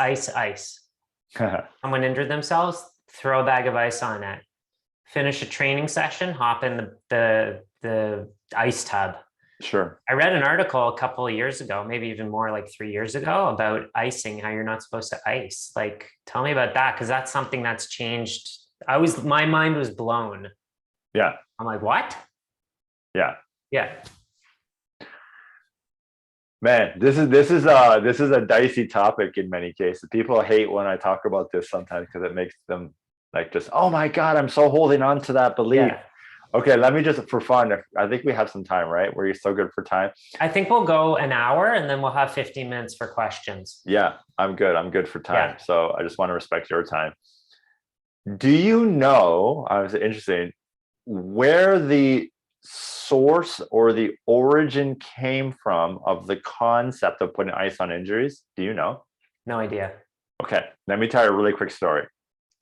S1: Someone injured themselves, throw a bag of ice on it. Finish a training session, hop in the ice tub.
S2: Sure.
S1: I read an article a couple of years ago, maybe even more, 3 years ago, about icing, how you're not supposed to ice. Tell me about that, because that's something that's changed. My mind was blown.
S2: Yeah.
S1: I'm like, what?
S2: Yeah.
S1: Yeah.
S2: Man, this is a dicey topic in many cases. People hate when I talk about this sometimes, because it makes them just, oh my God, I'm so holding on to that belief. Yeah. Okay, let me just, for fun, I think we have some time, right? Were you so good for time?
S1: I think we'll go an hour, and then we'll have 15 minutes for questions.
S2: Yeah, I'm good for time. Yeah. So I just want to respect your time. Do you know, I was interested, where the source or the origin came from of the concept of putting ice on injuries? Do you know?
S1: No idea.
S2: Okay, let me tell you a really quick story.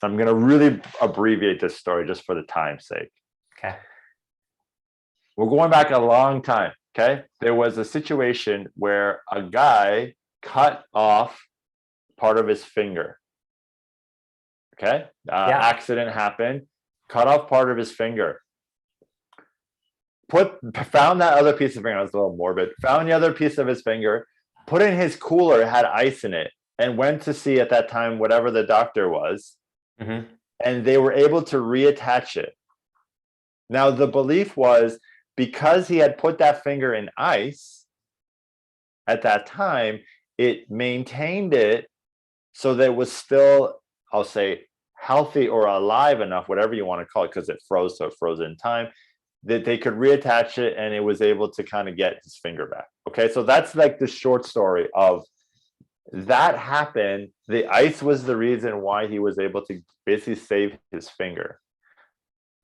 S2: I'm going to really abbreviate this story just for the time's sake.
S1: Okay.
S2: We're going back a long time. Okay. There was a situation where a guy cut off part of his finger. Okay. Accident happened, cut off part of his finger. Found that other piece of finger. I was a little morbid. Found the other piece of his finger, put in his cooler, had ice in it, and went to see at that time whatever the doctor was. And they were able to reattach it. Now, the belief was, because he had put that finger in ice at that time, it maintained it so that it was still, I'll say, healthy or alive enough, whatever you want to call it, because it froze, so it froze in time, that they could reattach it, and it was able to kind of get his finger back. Okay, so that's the short story of that happened. The ice was the reason why he was able to basically save his finger.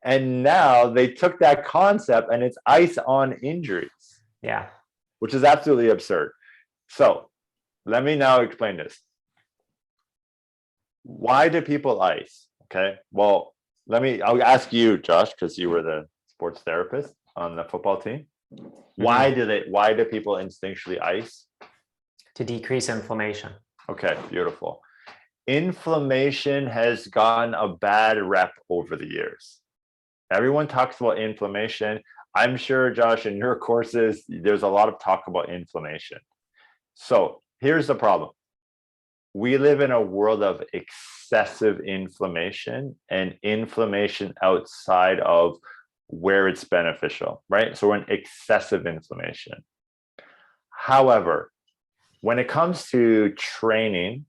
S2: And now they took that concept, and it's ice on injuries.
S1: Yeah.
S2: Which is absolutely absurd. So let me now explain this. Why do people ice? Okay. Well, I'll ask you, Josh, because you were the sports therapist on the football team. Why do people instinctually ice?
S1: To decrease inflammation.
S2: Okay, beautiful. Inflammation has gotten a bad rep over the years. Everyone talks about inflammation. I'm sure, Josh, in your courses, there's a lot of talk about inflammation. So here's the problem. We live in a world of excessive inflammation and inflammation outside of where it's beneficial, right? So we're in excessive inflammation. However, when it comes to training,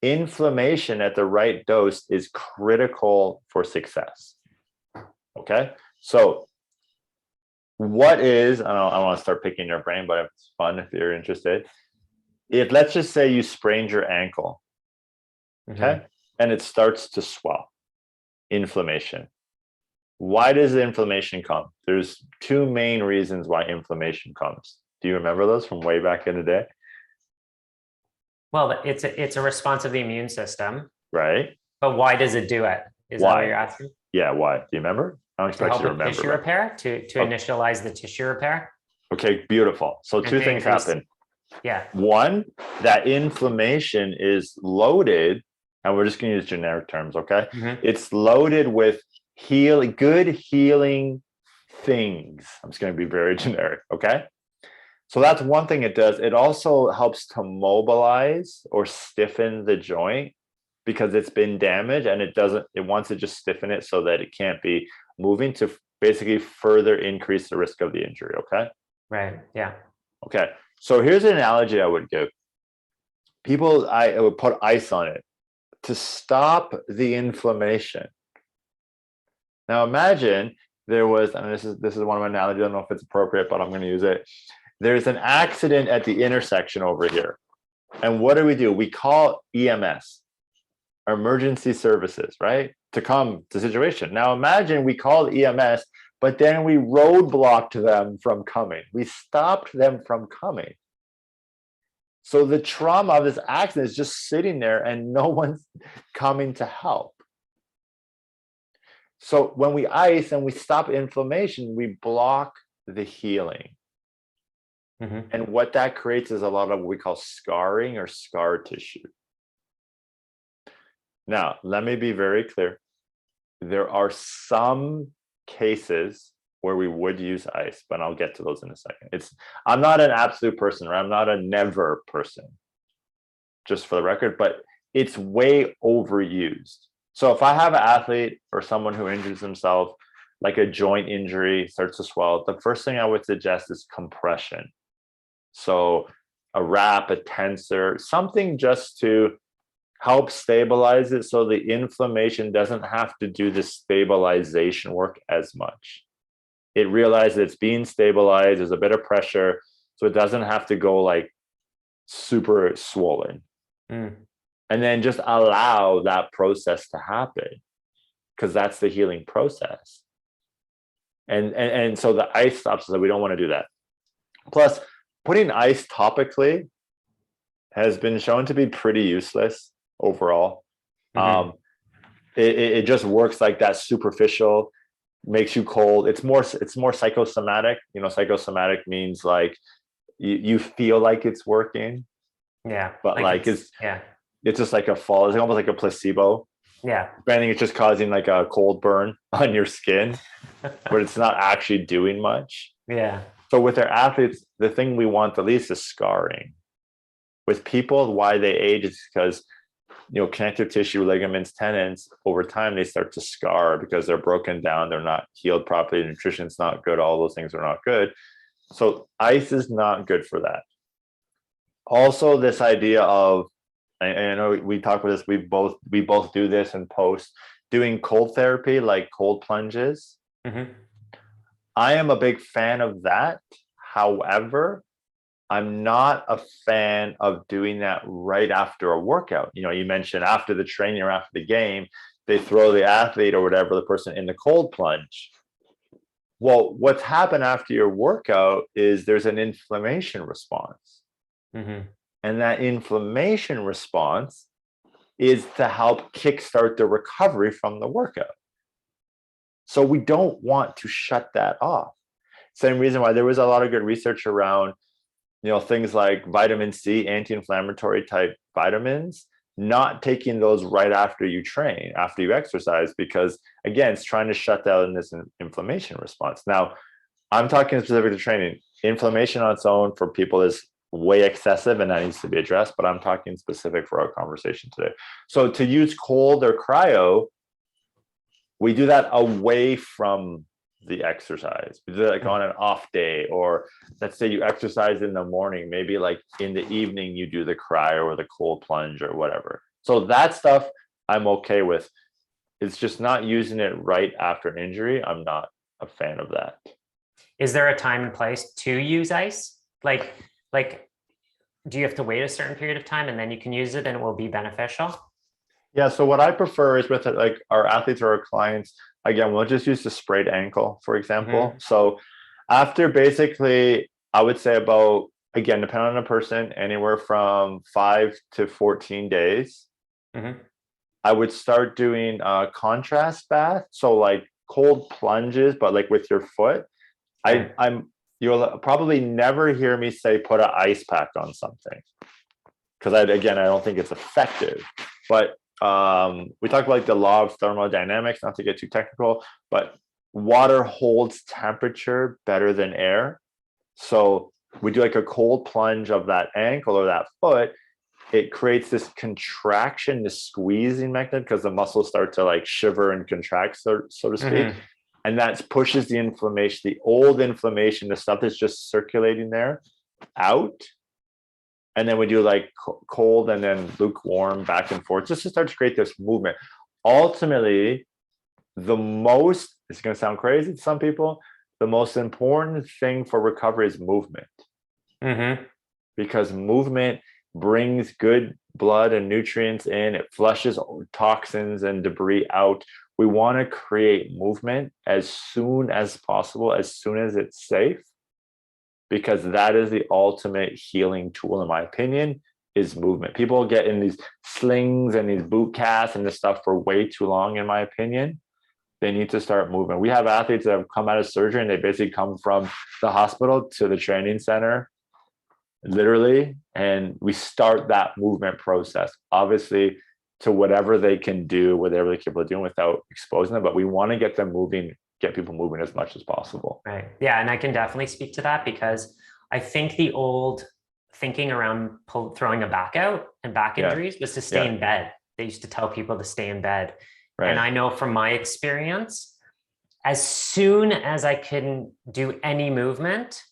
S2: inflammation at the right dose is critical for success. Okay, so what is, I don't want to start picking your brain, but it's fun if you're interested. If let's just say you sprained your ankle, okay, and it starts to swell, inflammation. Why does the inflammation come? There's two main reasons why inflammation comes. Do you remember those from way back in the day?
S1: Well, it's a response of the immune system.
S2: Right.
S1: But why does it do it? Is that what you're asking?
S2: Yeah, why? Do you remember? I don't expect you to remember.
S1: Tissue repair, to initialize the tissue repair.
S2: Okay, beautiful. So two things happen.
S1: Yeah.
S2: One, that inflammation is loaded, and we're just going to use generic terms, okay? It's loaded with good healing things. I'm just going to be very generic, okay? So that's one thing it does. It also helps to mobilize or stiffen the joint because it's been damaged, and it wants to just stiffen it so that it can't be moving to basically further increase the risk of the injury, okay?
S1: Right, yeah.
S2: Okay, so here's an analogy I would give. I would put ice on it to stop the inflammation. Now imagine there was, and this is one of my analogies, I don't know if it's appropriate, but I'm going to use it. There's an accident at the intersection over here. And what do? We call EMS, emergency services, right? To come to the situation. Now imagine we called EMS, but then we roadblocked them from coming. We stopped them from coming. So the trauma of this accident is just sitting there and no one's coming to help. So when we ice and we stop inflammation, we block the healing. And what that creates is a lot of what we call scarring or scar tissue. Now, let me be very clear. There are some cases where we would use ice, but I'll get to those in a second. I'm not an absolute person, right? I'm not a never person, just for the record, but it's way overused. So if I have an athlete or someone who injures themselves, like a joint injury starts to swell, the first thing I would suggest is compression. So a wrap, a tensor, something just to help stabilize it so the inflammation doesn't have to do the stabilization work as much. It realizes it's being stabilized, there's a bit of pressure, so it doesn't have to go like super swollen. And then just allow that process to happen, because that's the healing process. And so the ice stops, so we don't want to do that. Plus, putting ice topically has been shown to be pretty useless overall. It just works like that, superficial, makes you cold. It's more psychosomatic. Psychosomatic means like you feel like it's working.
S1: Yeah.
S2: But it's just like a fall. It's almost like a placebo.
S1: Yeah.
S2: Depending, it's just causing like a cold burn on your skin, but it's not actually doing much.
S1: Yeah.
S2: So with our athletes, the thing we want the least is scarring. With people, why they age is because, connective tissue, ligaments, tendons, over time, they start to scar because they're broken down. They're not healed properly. Nutrition's not good. All those things are not good. So ice is not good for that. Also, this idea of, I know we talk about this, we both do this in post, doing cold therapy, like cold plunges. I am a big fan of that. However, I'm not a fan of doing that right after a workout. You mentioned after the training or after the game, they throw the athlete or whatever, the person, in the cold plunge. Well, what's happened after your workout is there's an inflammation response. And that inflammation response is to help kickstart the recovery from the workout. So we don't want to shut that off. Same reason why there was a lot of good research around, things like vitamin C, anti-inflammatory type vitamins, not taking those right after you train, after you exercise, because again, it's trying to shut down this inflammation response. Now, I'm talking specific to training. Inflammation on its own for people is way excessive and that needs to be addressed, but I'm talking specific for our conversation today. So to use cold or cryo, we do that away from the exercise. We do that like on an off day, or let's say you exercise in the morning, maybe like in the evening you do the cryo or the cold plunge or whatever. So that stuff I'm okay with. It's just not using it right after injury. I'm not a fan of that.
S1: Is there a time and place to use ice? Like, do you have to wait a certain period of time and then you can use it and it will be beneficial?
S2: Yeah. So what I prefer is with like our athletes or our clients, again, we'll just use the sprayed ankle, for example. So after basically, I would say about, again, depending on the person, anywhere from 5 to 14 days, I would start doing a contrast bath. So like cold plunges, but like with your foot. You'll probably never hear me say put an ice pack on something, because I don't think it's effective. But we talk about like the law of thermodynamics, not to get too technical, but water holds temperature better than air. So we do like a cold plunge of that ankle or that foot. It creates this contraction, this squeezing mechanism, because the muscles start to like shiver and contract, so to speak. And that pushes the inflammation, the old inflammation, the stuff that's just circulating there, out. And then we do like cold and then lukewarm back and forth, just to start to create this movement. Ultimately, it's going to sound crazy to some people, the most important thing for recovery is movement. Because movement brings good blood and nutrients in, it flushes toxins and debris out. We want to create movement as soon as possible, as soon as it's safe, because that is the ultimate healing tool, in my opinion, is movement. People get in these slings and these boot casts and this stuff for way too long, in my opinion. They need to start moving. We have athletes that have come out of surgery and they basically come from the hospital to the training center, literally, and we start that movement process, obviously, to whatever they can do, whatever they're capable of doing without exposing them. But we want to get them moving, get people moving as much as possible.
S1: Right. Yeah. And I can definitely speak to that, because I think the old thinking around throwing a back out and back injuries was to stay in bed. They used to tell people to stay in bed. Right. And I know from my experience, as soon as I can do any movement,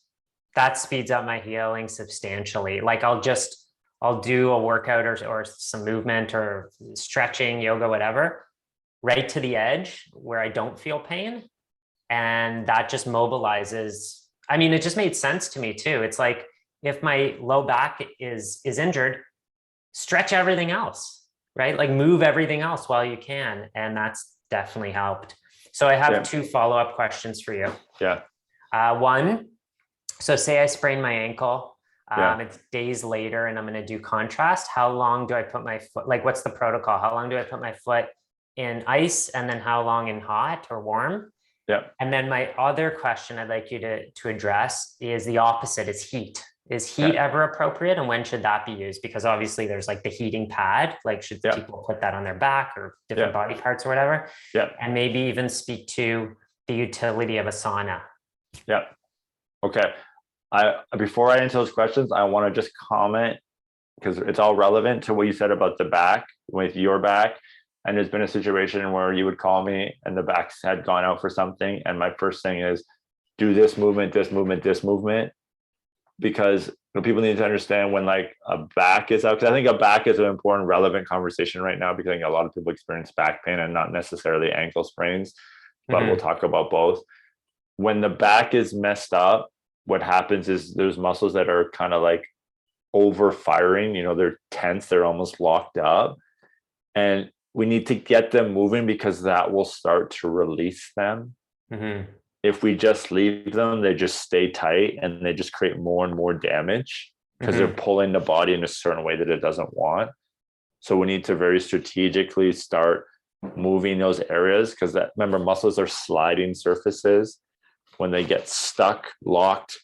S1: that speeds up my healing substantially. Like I'll do a workout or some movement or stretching, yoga, whatever, right to the edge where I don't feel pain. And that just mobilizes. I mean, it just made sense to me too. It's like, if my low back is injured, stretch everything else, right? Like move everything else while you can. And that's definitely helped. So I have 2 follow-up questions for you.
S2: Yeah.
S1: One, so say I sprain my ankle. It's days later and I'm going to do contrast. How long do I put my foot? Like, what's the protocol? How long do I put my foot in ice, and then how long in hot or warm?
S2: Yeah.
S1: And then my other question I'd like you to address is the opposite, is heat. Is heat ever appropriate, and when should that be used? Because obviously there's like the heating pad, like should people put that on their back or different body parts or whatever? Yeah. And maybe even speak to the utility of a sauna.
S2: Yeah. Okay. Before I answer those questions, I want to just comment, because it's all relevant to what you said about the back, with your back. And there's been a situation where you would call me and the back had gone out for something. And my first thing is do this movement, this movement, this movement, because people need to understand when like a back is out. Because I think a back is an important, relevant conversation right now, because I think a lot of people experience back pain and not necessarily ankle sprains, but we'll talk about both. When the back is messed up, what happens is there's muscles that are kind of like over firing, they're tense, they're almost locked up. And we need to get them moving, because that will start to release them. If we just leave them, they just stay tight and they just create more and more damage, because they're pulling the body in a certain way that it doesn't want. So we need to very strategically start moving those areas, because remember, muscles are sliding surfaces. when they get stuck, locked,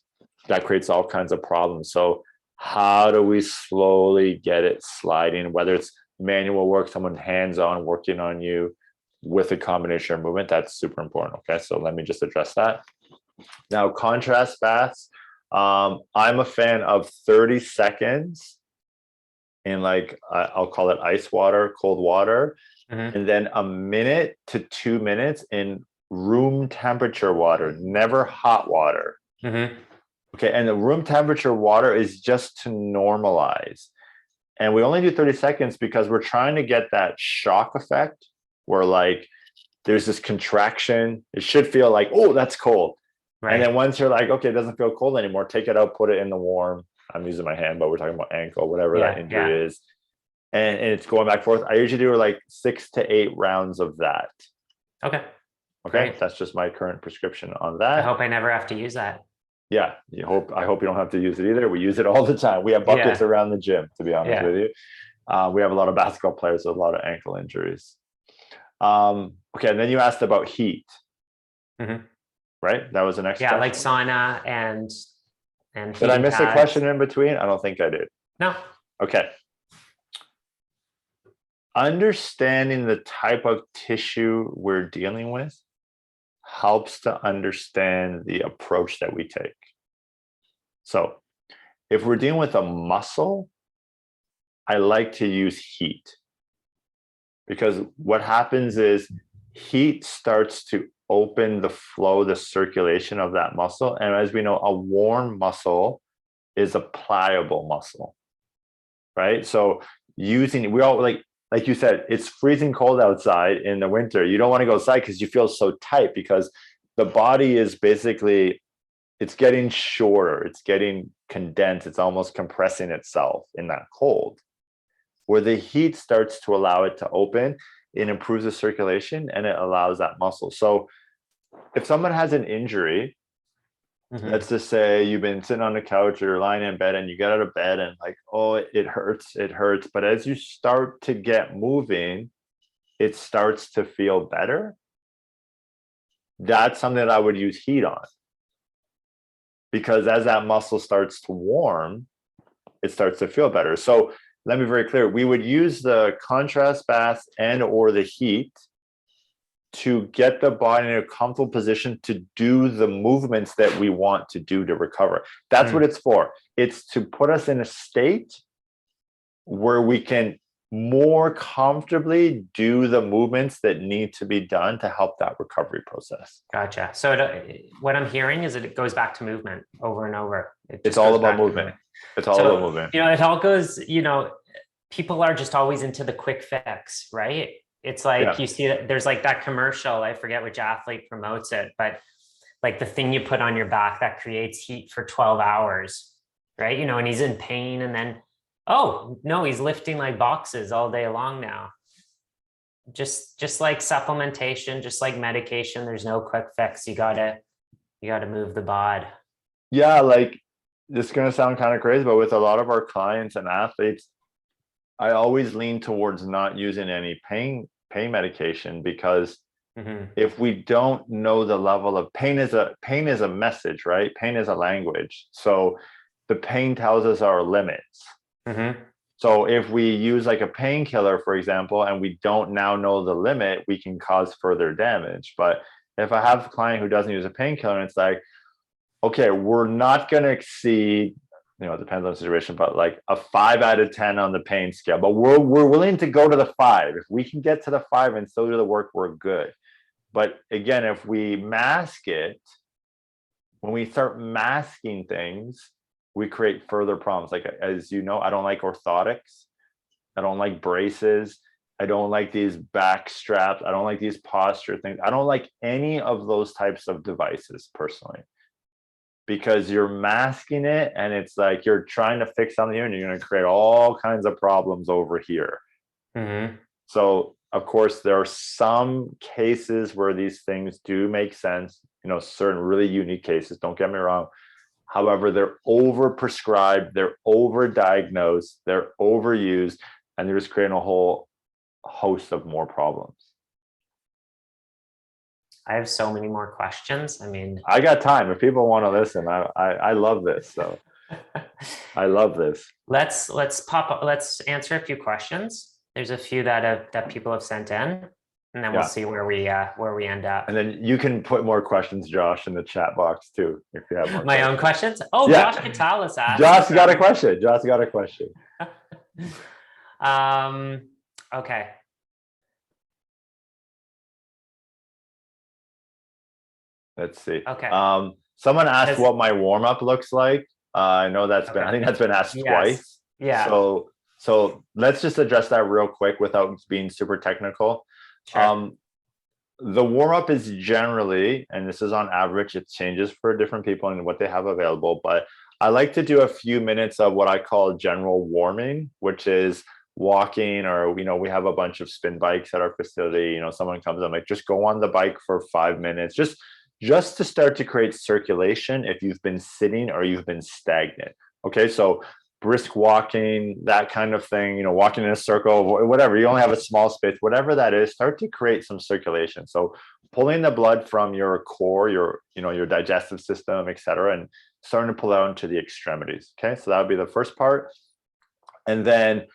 S2: that creates all kinds of problems. So how do we slowly get it sliding, whether it's manual work, someone hands-on working on you with a combination of movement, that's super important. Okay, so let me just address that. Now, contrast baths, I'm a fan of 30 seconds in like, I'll call it ice water, cold water, and then a minute to 2 minutes in room temperature water, never hot water. Okay, and the room temperature water is just to normalize. And we only do 30 seconds because we're trying to get that shock effect where like there's this contraction. It should feel like, oh, that's cold. Right. And then once you're like, okay, it doesn't feel cold anymore, take it out, put it in the warm. I'm using my hand, but we're talking about ankle, whatever that injury is. And it's going back and forth. I usually do like 6 to 8 rounds of that.
S1: Okay.
S2: Great. That's just my current prescription on that.
S1: I hope I never have to use that.
S2: Yeah, I hope you don't have to use it either. We use it all the time. We have buckets around the gym, to be honest with you. We have a lot of basketball players with a lot of ankle injuries. Okay, and then you asked about heat. Right? That was the next question.
S1: Like sauna and
S2: did I miss a question in between? I don't think I did.
S1: No.
S2: Okay. Understanding the type of tissue we're dealing with helps to understand the approach that we take. So if we're dealing with a muscle, I like to use heat, because what happens is heat starts to open the flow, the circulation of that muscle. And as we know, a warm muscle is a pliable muscle, right? So we all like you said, it's freezing cold outside in the winter. You don't want to go outside because you feel so tight, because the body is basically, it's getting shorter, it's getting condensed, it's almost compressing itself in that cold. Where the heat starts to allow it to open, it improves the circulation and it allows that muscle. So if someone has an injury, let's just say you've been sitting on the couch or you're lying in bed and you get out of bed and like, oh, it hurts. But as you start to get moving, it starts to feel better. That's something that I would use heat on, because as that muscle starts to warm, it starts to feel better. So let me be very clear. We would use the contrast bath and or the heat to get the body in a comfortable position to do the movements that we want to do to recover. That's what it's for. It's to put us in a state where we can more comfortably do the movements that need to be done to help that recovery process.
S1: Gotcha. So what I'm hearing is that it goes back to movement over and over.
S2: It's all about movement. It's all about movement.
S1: It all goes, people are just always into the quick fix, right? It's like, you see that there's like that commercial, I forget which athlete promotes it, but like the thing you put on your back that creates heat for 12 hours, right? And he's in pain, and then, oh no, he's lifting like boxes all day long now. Just like supplementation, just like medication, there's no quick fix. You gotta move the bod.
S2: Yeah, like this is gonna sound kind of crazy, but with a lot of our clients and athletes, I always lean towards not using any pain medication, because if we don't know the level of pain is a message, right? Pain is a language. So the pain tells us our limits. So if we use like a painkiller, for example, and we don't now know the limit, we can cause further damage. But if I have a client who doesn't use a painkiller, and it's like, okay, we're not going to exceed, it depends on the situation, but like a 5 out of 10 on the pain scale, but we're willing to go to the 5. If we can get to the 5 and still do the work, we're good. But again, if we mask it, when we start masking things, we create further problems. Like, as you know, I don't like orthotics. I don't like braces. I don't like these back straps. I don't like these posture things. I don't like any of those types of devices personally, because you're masking it, and it's like you're trying to fix something here and you're going to create all kinds of problems over here. So of course there are some cases where these things do make sense, certain really unique cases, don't get me wrong. However, they're overprescribed, they're overdiagnosed, they're overused, and they're just creating a whole host of more problems.
S1: I have so many more questions. I mean,
S2: I got time. If people want to listen, I love this. So I love this.
S1: let's answer a few questions. There's a few that people have sent in, and then we'll see where we end up.
S2: And then you can put more questions, Josh, in the chat box too, if you have more.
S1: My own questions. Oh, yeah. Josh Gitalis asked.
S2: Josh got a question. Josh got a question.
S1: Okay.
S2: Let's see.
S1: Okay.
S2: Someone asked what my warm up looks like. I know that's been. I think that's been asked twice.
S1: Yeah.
S2: So let's just address that real quick without being super technical. Sure. The warm up is generally, and this is on average, it changes for different people and what they have available. But I like to do a few minutes of what I call general warming, which is walking, or we have a bunch of spin bikes at our facility. Someone comes, I'm like, just go on the bike for 5 minutes, just to start to create circulation if you've been sitting or you've been stagnant. Okay, so brisk walking, that kind of thing, walking in a circle, whatever, you only have a small space, whatever that is, start to create some circulation. So pulling the blood from your core, your digestive system, etc., and starting to pull out into the extremities. Okay, so that would be the first part. And then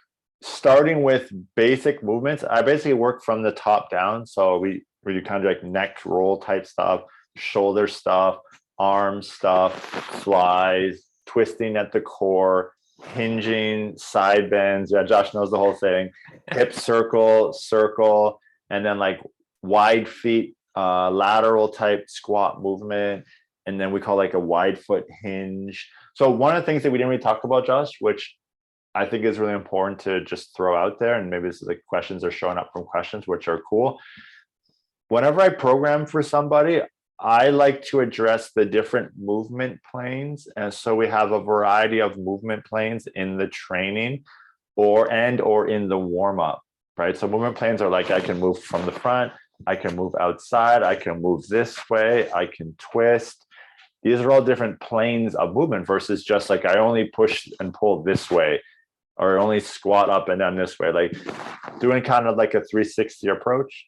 S2: starting with basic movements, I basically work from the top down. So we do kind of like neck roll type stuff, shoulder stuff, arm stuff, flies, twisting at the core, hinging, side bends. Yeah, Josh knows the whole thing. Hip circle, and then like wide feet, lateral type squat movement. And then we call like a wide foot hinge. So one of the things that we didn't really talk about, Josh, which I think is really important to just throw out there, and maybe this is like questions are showing up from questions, which are cool. Whenever I program for somebody, I like to address the different movement planes. And so we have a variety of movement planes in the training or in the warm-up, right? So movement planes are like, I can move from the front, I can move outside, I can move this way, I can twist. These are all different planes of movement versus just like, I only push and pull this way, or only squat up and down this way. Like doing kind of like a 360 approach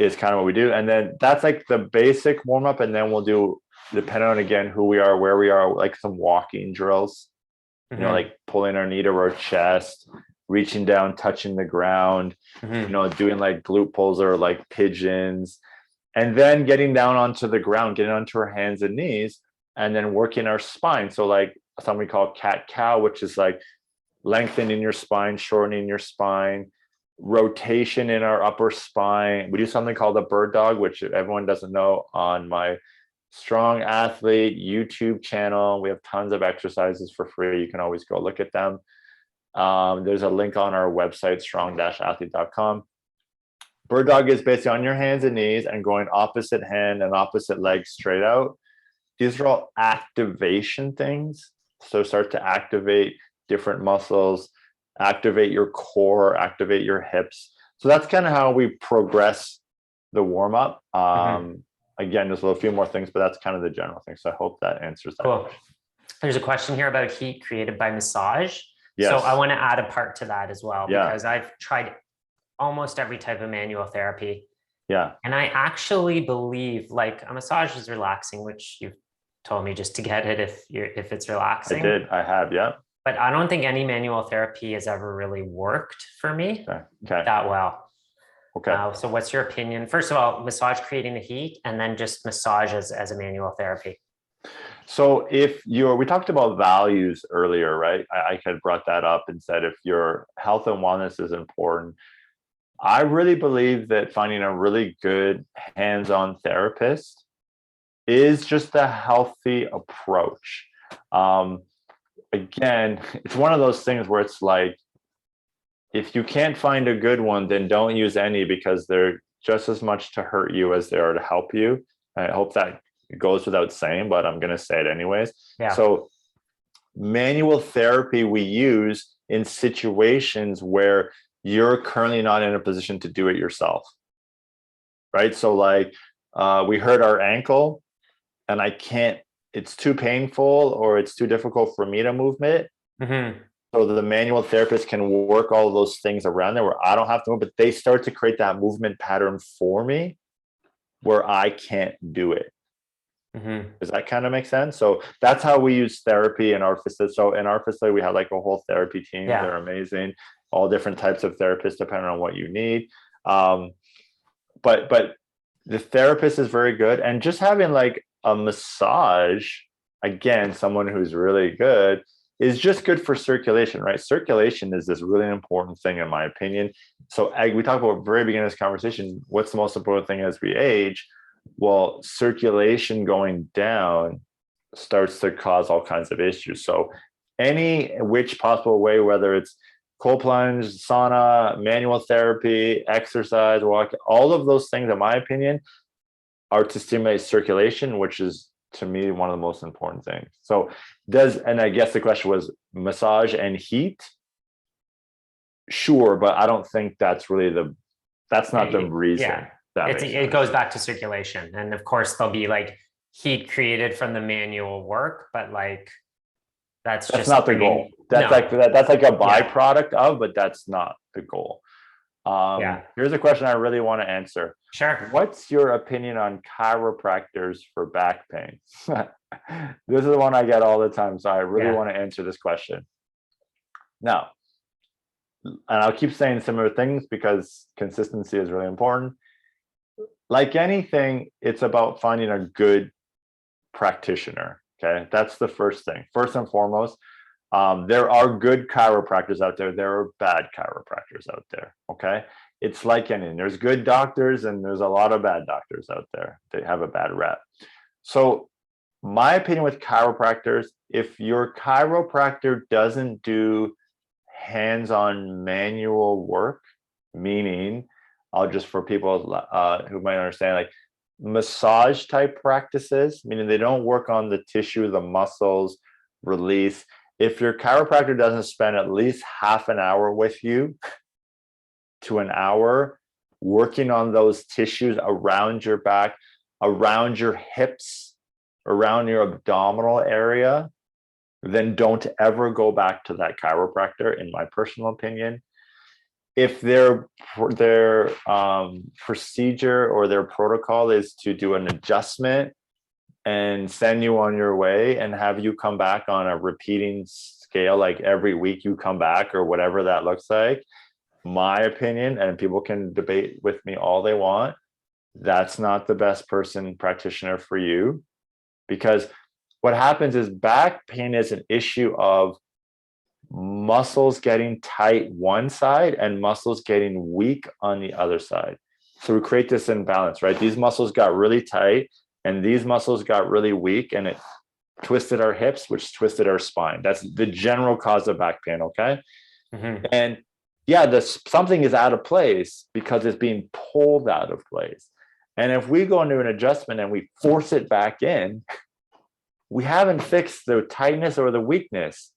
S2: is kind of what we do. And then that's like the basic warm up. And then we'll do, depending on again, who we are, where we are, like some walking drills, like pulling our knee to our chest, reaching down, touching the ground, doing like glute pulls or like pigeons, and then getting down onto the ground, getting onto our hands and knees, and then working our spine. So like something we call cat cow, which is like lengthening your spine, shortening your spine, rotation in our upper spine. We do something called a bird dog, which everyone doesn't know, on my Strong Athlete YouTube channel. We have tons of exercises for free. You can always go look at them. There's a link on our website, strong-athlete.com. Bird dog is basically on your hands and knees and going opposite hand and opposite leg straight out. These are all activation things. So start to activate different muscles, activate your core, activate your hips. So that's kind of how we progress the warm up. Again, there's a few more things, but that's kind of the general thing. So I hope that answers that.
S1: Cool. There's a question here about heat created by massage. Yes. So I want to add a part to that as well, because I've tried almost every type of manual therapy.
S2: Yeah.
S1: And I actually believe like a massage is relaxing, which you've told me just to get it if it's relaxing.
S2: I have, yeah.
S1: But I don't think any manual therapy has ever really worked for me that well.
S2: Okay.
S1: So what's your opinion? First of all, massage creating the heat, and then just massage as a manual therapy.
S2: So we talked about values earlier, right? I had brought that up and said, if your health and wellness is important, I really believe that finding a really good hands-on therapist is just a healthy approach. Again, it's one of those things where it's like, if you can't find a good one, then don't use any, because they're just as much to hurt you as they are to help you. I hope that goes without saying, but I'm going to say it anyways. Yeah. So manual therapy we use in situations where you're currently not in a position to do it yourself, right? So like we hurt our ankle and it's too painful or it's too difficult for me to move it. So the manual therapist can work all of those things around there where I don't have to move, but they start to create that movement pattern for me. where I can't do it.
S1: Mm-hmm.
S2: Does that kind of make sense? So that's how we use therapy in our facility. So in our facility, we have like a whole therapy team.
S1: Yeah.
S2: They're amazing. All different types of therapists, depending on what you need. But the therapist is very good. And just having like a massage, again, someone who's really good, is just good for circulation, right? Circulation is this really important thing, in my opinion. So we talked about at the very beginning of this conversation, what's the most important thing as we age? Well, circulation going down starts to cause all kinds of issues. So any which possible way, whether it's cold plunge, sauna, manual therapy, exercise, walk, all of those things, in my opinion, are to stimulate circulation, which is, to me, one of the most important things. So and I guess the question was massage and heat? Sure, but I don't think that's really that's not the reason.
S1: Yeah. It goes back to circulation. And of course there'll be like heat created from the manual work, but like that's just
S2: not the goal. That's like a byproduct of, but that's not the goal. Here's a question I really want to answer.
S1: Sure.
S2: What's your opinion on chiropractors for back pain? This is the one I get all the time, so I really want to answer this question. Now, and I'll keep saying similar things because consistency is really important. Like anything, it's about finding a good practitioner. Okay, that's the first thing. First and foremost, there are good chiropractors out there. There are bad chiropractors out there. Okay, it's like anything. There's good doctors and there's a lot of bad doctors out there. They have a bad rep. So my opinion with chiropractors, if your chiropractor doesn't do hands-on manual work, meaning, I'll just, for people who might understand, like massage type practices, meaning they don't work on the tissue, the muscles, release. If your chiropractor doesn't spend at least half an hour with you to an hour working on those tissues around your back, around your hips, around your abdominal area, then don't ever go back to that chiropractor, in my personal opinion. If their procedure or their protocol is to do an adjustment and send you on your way and have you come back on a repeating scale, like every week you come back or whatever that looks like, my opinion, and people can debate with me all they want, that's not the best practitioner for you. Because what happens is back pain is an issue of muscles getting tight one side and muscles getting weak on the other side. So we create this imbalance, right? These muscles got really tight and these muscles got really weak, and it twisted our hips, which twisted our spine. That's the general cause of back pain, okay? Mm-hmm. And yeah, something is out of place because it's being pulled out of place. And if we go into an adjustment and we force it back in, we haven't fixed the tightness or the weakness.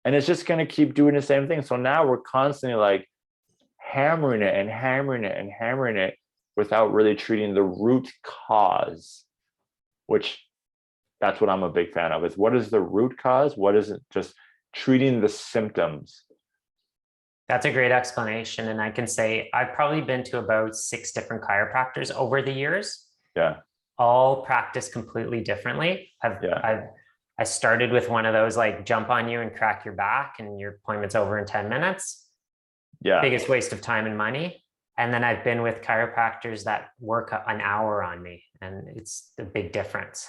S2: And it's just going to keep doing the same thing. So now we're constantly like hammering it and hammering it and hammering it without really treating the root cause, which that's what I'm a big fan of, is what is the root cause? What is it? Just treating the symptoms.
S1: That's a great explanation. And I can say I've probably been to about 6 different chiropractors over the years.
S2: Yeah.
S1: All practice completely differently. I started with one of those like jump on you and crack your back and your appointment's over in 10 minutes.
S2: Yeah.
S1: Biggest waste of time and money. And then I've been with chiropractors that work an hour on me, and it's the big difference.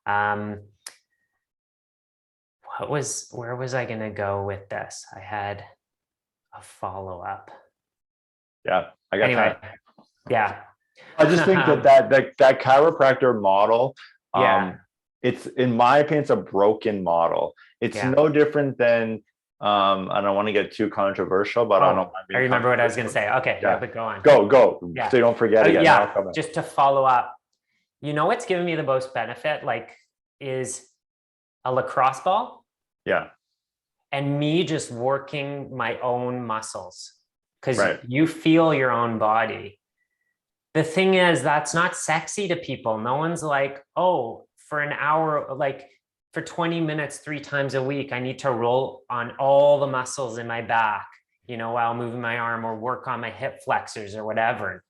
S1: Where was I going to go with this? I had a follow-up.
S2: Yeah, I got time.
S1: Yeah.
S2: I just think that chiropractor model, it's, in my opinion, it's a broken model. It's no different than, I don't want to get too controversial, but I don't.
S1: I remember what I was going to say. Okay, but go on.
S2: Go. Yeah. So you don't forget again.
S1: Yeah, just to follow up. You know what's given me the most benefit, is a lacrosse ball.
S2: Yeah.
S1: And me just working my own muscles, because you feel your own body. The thing is, that's not sexy to people. No one's like, oh, for an hour, like for 20 minutes, 3 times a week, I need to roll on all the muscles in my back, while moving my arm, or work on my hip flexors or whatever.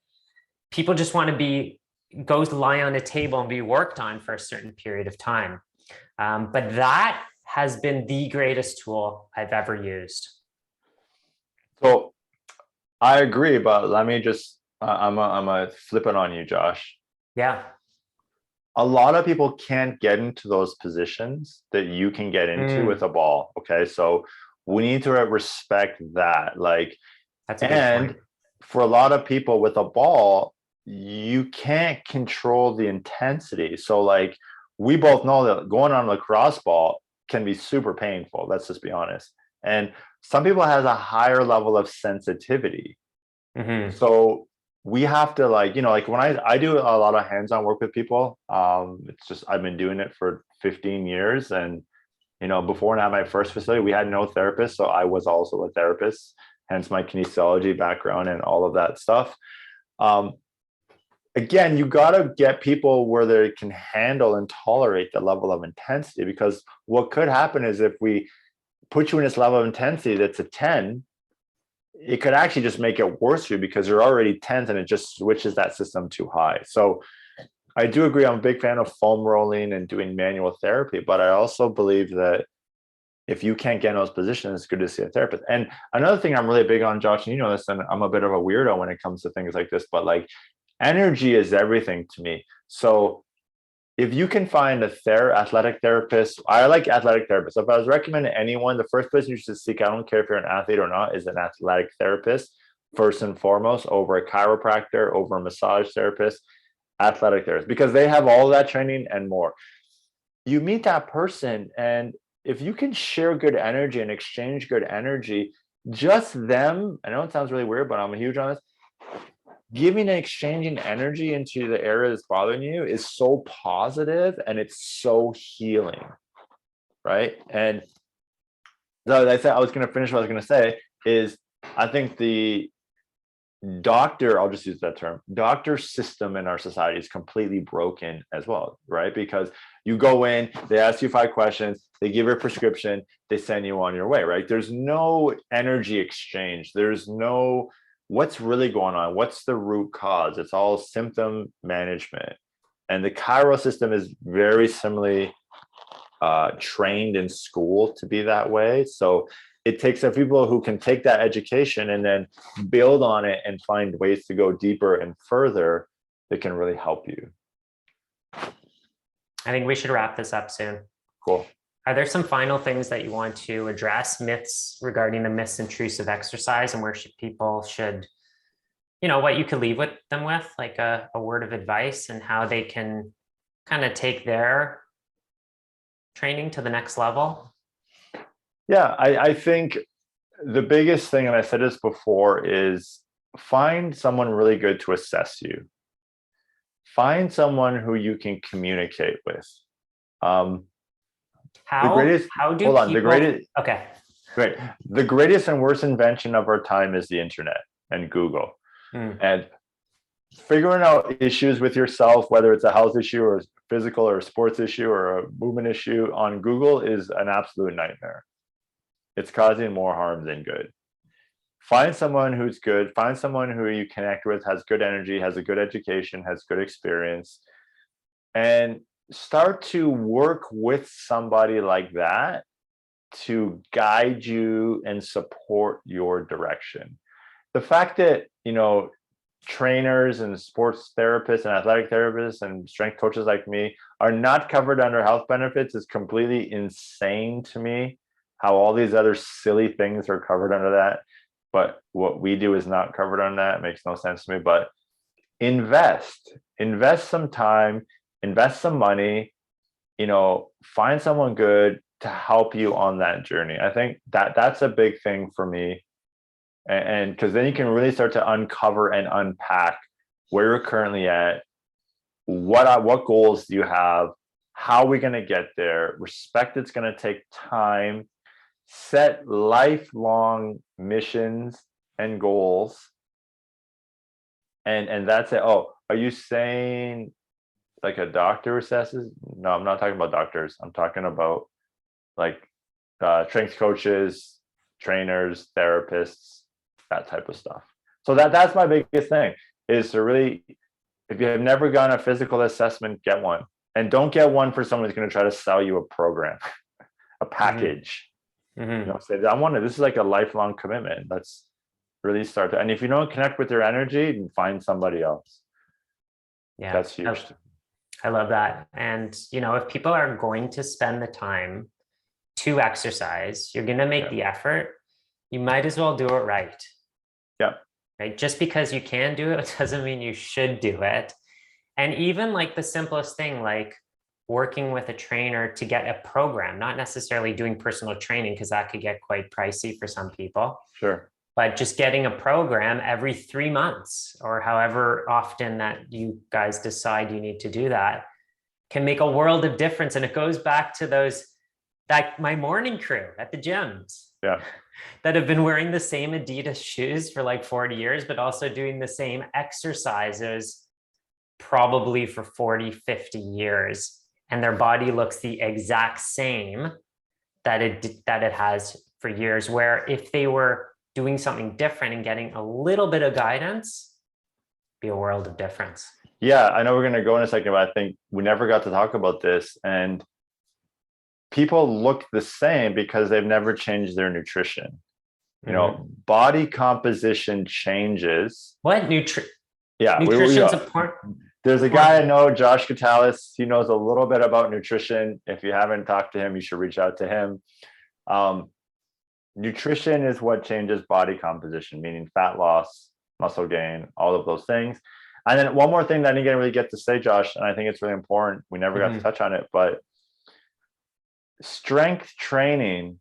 S1: People just want to be goes lie on a table and be worked on for a certain period of time. But that has been the greatest tool I've ever used.
S2: So I agree, but let me just, I'm a flip it on you, Josh.
S1: Yeah.
S2: A lot of people can't get into those positions that you can get into with a ball. Okay. So we need to respect that. Like,
S1: that's a good
S2: and
S1: point.
S2: for a lot of people with a ball, you can't control the intensity. So like we both know that going on a lacrosse ball can be super painful. Let's just be honest. And some people has a higher level of sensitivity.
S1: Mm-hmm.
S2: So we have to like, like when I do a lot of hands-on work with people, it's just, I've been doing it for 15 years. And, before and at my first facility, we had no therapist. So I was also a therapist, hence my kinesiology background and all of that stuff. Again, you got to get people where they can handle and tolerate the level of intensity, because what could happen is if we put you in this level of intensity that's a 10, it could actually just make it worse for you because you're already tense and it just switches that system too high. So I do agree. I'm a big fan of foam rolling and doing manual therapy, but I also believe that if you can't get in those positions, it's good to see a therapist. And another thing I'm really big on, Josh, and you know this, and I'm a bit of a weirdo when it comes to things like this, but like energy is everything to me. So if you can find a athletic therapist, I like athletic therapists. If I was recommending anyone, the first person you should seek, I don't care if you're an athlete or not, is an athletic therapist, first and foremost, over a chiropractor, over a massage therapist, athletic therapist, because they have all that training and more. You meet that person, and if you can share good energy and exchange good energy, just them, I know it sounds really weird, but I'm huge on this, giving and exchanging energy into the area that's bothering you is so positive and it's so healing, right? And so I said I was going to finish what I was going to say is I think the doctor, I'll just use that term, doctor system in our society is completely broken as well, right? Because you go in, they ask you 5 questions, they give you a prescription, they send you on your way, right? There's no energy exchange. There's no what's really going on, what's the root cause. It's all symptom management. And the chiro system is very similarly trained in school to be that way. So it takes some people who can take that education and then build on it and find ways to go deeper and further that can really help you.
S1: I think we should wrap this up soon.
S2: Cool.
S1: Are there some final things that you want to address, myths regarding the myths intrusive exercise, and where people should, what you could leave with them with, like a word of advice, and how they can kind of take their training to the next level?
S2: Yeah, I think the biggest thing, and I said this before, is find someone really good to assess you. Find someone who you can communicate with.
S1: How do people? Okay.
S2: Great. The greatest and worst invention of our time is the internet and Google. And figuring out issues with yourself, whether it's a health issue or a physical or a sports issue or a movement issue on Google, is an absolute nightmare. It's causing more harm than good. Find someone who's good. Find someone who you connect with, has good energy, has a good education, has good experience, and start to work with somebody like that to guide you and support your direction. The fact that, trainers and sports therapists and athletic therapists and strength coaches like me are not covered under health benefits is completely insane to me. How all these other silly things are covered under that, but what we do is not covered on that. It makes no sense to me. But invest some time, invest some money, find someone good to help you on that journey. I think that's a big thing for me. And because then you can really start to uncover and unpack where you're currently at, what goals do you have, how are we going to get there, respect it's going to take time, set lifelong missions and goals, and that's it. Oh, are you saying like a doctor assesses? No, I'm not talking about doctors. I'm talking about like strength coaches, trainers, therapists, that type of stuff. So that's my biggest thing, is to really if you have never gotten a physical assessment, get one. And don't get one for someone who's going to try to sell you a program, a package.
S1: Mm-hmm.
S2: Say, this is like a lifelong commitment. Let's really start to, and if you don't connect with your energy, find somebody else.
S1: Yeah.
S2: That's huge.
S1: I love that. And, if people are going to spend the time to exercise, you're going to make the effort, you might as well do it right.
S2: Yeah.
S1: Right. Just because you can do it doesn't mean you should do it. And even like the simplest thing, like working with a trainer to get a program, not necessarily doing personal training, because that could get quite pricey for some people.
S2: Sure.
S1: But just getting a program every 3 months or however often that you guys decide you need to do that can make a world of difference. And it goes back to my morning crew at the gyms.
S2: Yeah.
S1: That have been wearing the same Adidas shoes for like 40 years, but also doing the same exercises probably for 40, 50 years. And their body looks the exact same that it has for years, where if they were doing something different and getting a little bit of guidance, be a world of difference.
S2: Yeah, I know we're going to go in a second, but I think we never got to talk about this. And people look the same because they've never changed their nutrition. Body composition changes.
S1: What?
S2: Yeah,
S1: nutrition's important.
S2: There's a guy I know, Josh Gitalis. He knows a little bit about nutrition. If you haven't talked to him, you should reach out to him. Nutrition is what changes body composition, meaning fat loss, muscle gain, all of those things. And then one more thing that I didn't really get to say, Josh, and I think it's really important. We never got to touch on it, but strength training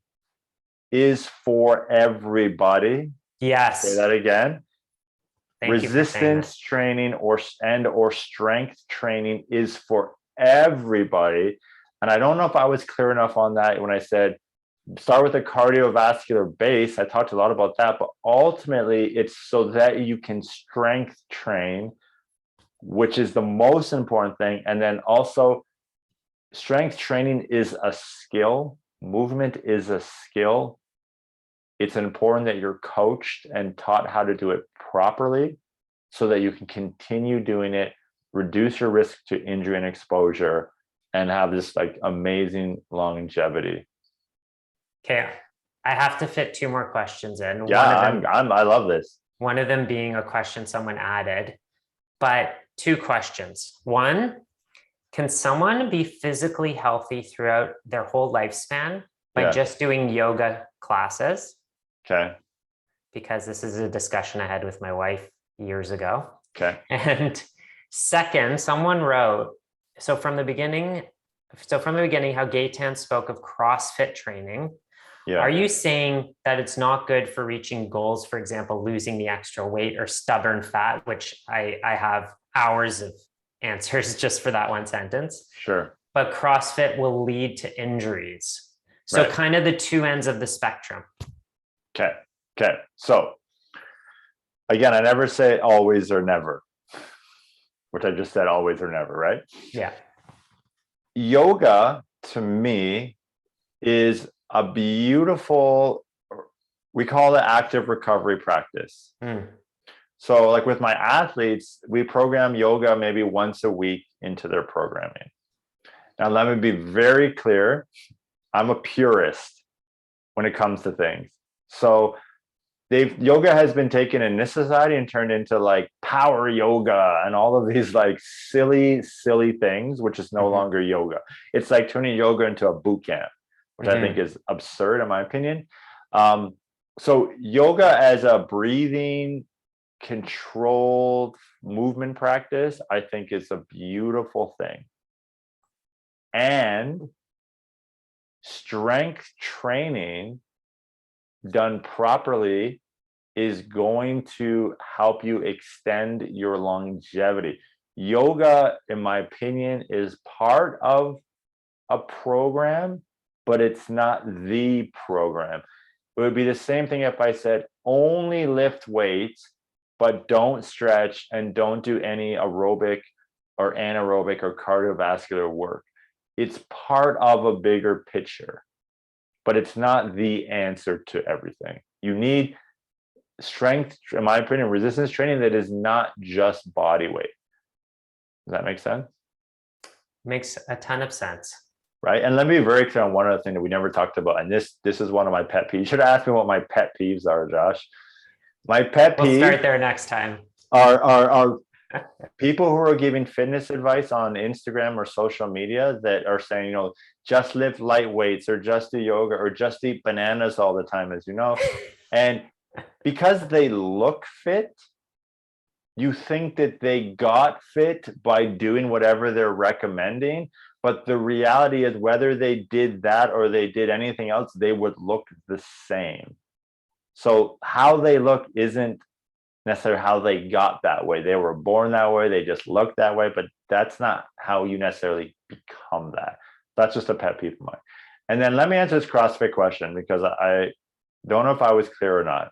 S2: is for everybody.
S1: Yes.
S2: Say that again.
S1: Thank
S2: Resistance training or strength training is for everybody. And I don't know if I was clear enough on that when I said start with a cardiovascular base. I talked a lot about that, but ultimately it's so that you can strength train, which is the most important thing. And then also strength training is a skill. Movement is a skill. It's important that you're coached and taught how to do it properly so that you can continue doing it, reduce your risk to injury and exposure, and have this like amazing longevity.
S1: Okay, I have to fit 2 more questions in.
S2: Yeah, I love this.
S1: One of them being a question someone added, but 2 questions. One, can someone be physically healthy throughout their whole lifespan by just doing yoga classes?
S2: Okay.
S1: Because this is a discussion I had with my wife years ago.
S2: Okay.
S1: And second, someone wrote, from the beginning, how Gaetan spoke of CrossFit training. Yeah. Are you saying that it's not good for reaching goals, for example, losing the extra weight or stubborn fat, which I have hours of answers just for that one sentence.
S2: Sure.
S1: But CrossFit will lead to injuries. So kind of the 2 ends of the spectrum.
S2: Okay. So again, I never say always or never, which I just said always or never, right?
S1: Yeah.
S2: Yoga to me is a beautiful, we call it active recovery practice. So like with my athletes, we program yoga maybe once a week into their programming. Now, let me be very clear. I'm a purist when it comes to things. So yoga has been taken in this society and turned into like power yoga and all of these like silly things, which is no longer yoga. It's like turning yoga into a boot camp, which I think is absurd in my opinion. So yoga as a breathing, controlled movement practice, I think is a beautiful thing. And strength training done properly is going to help you extend your longevity. Yoga, in my opinion, is part of a program, but it's not the program. It would be the same thing if I said only lift weights, but don't stretch and don't do any aerobic or anaerobic or cardiovascular work. It's part of a bigger picture, but it's not the answer to everything. You need strength, in my opinion, resistance training that is not just body weight. Does that make sense?
S1: Makes a ton of sense.
S2: Right. And let me be very clear on one other thing that we never talked about. And this is one of my pet peeves. You should ask me what my pet peeves are, Josh. My pet
S1: We'll
S2: peeve
S1: start there next time.
S2: are people who are giving fitness advice on Instagram or social media that are saying, just lift light weights or just do yoga or just eat bananas all the time, as you know. And because they look fit, you think that they got fit by doing whatever they're recommending. But the reality is, whether they did that or they did anything else, they would look the same. So how they look isn't necessarily how they got that way. They were born that way. They just look that way, but that's not how you necessarily become that. That's just a pet peeve of mine. And then let me answer this CrossFit question, because I don't know if I was clear or not.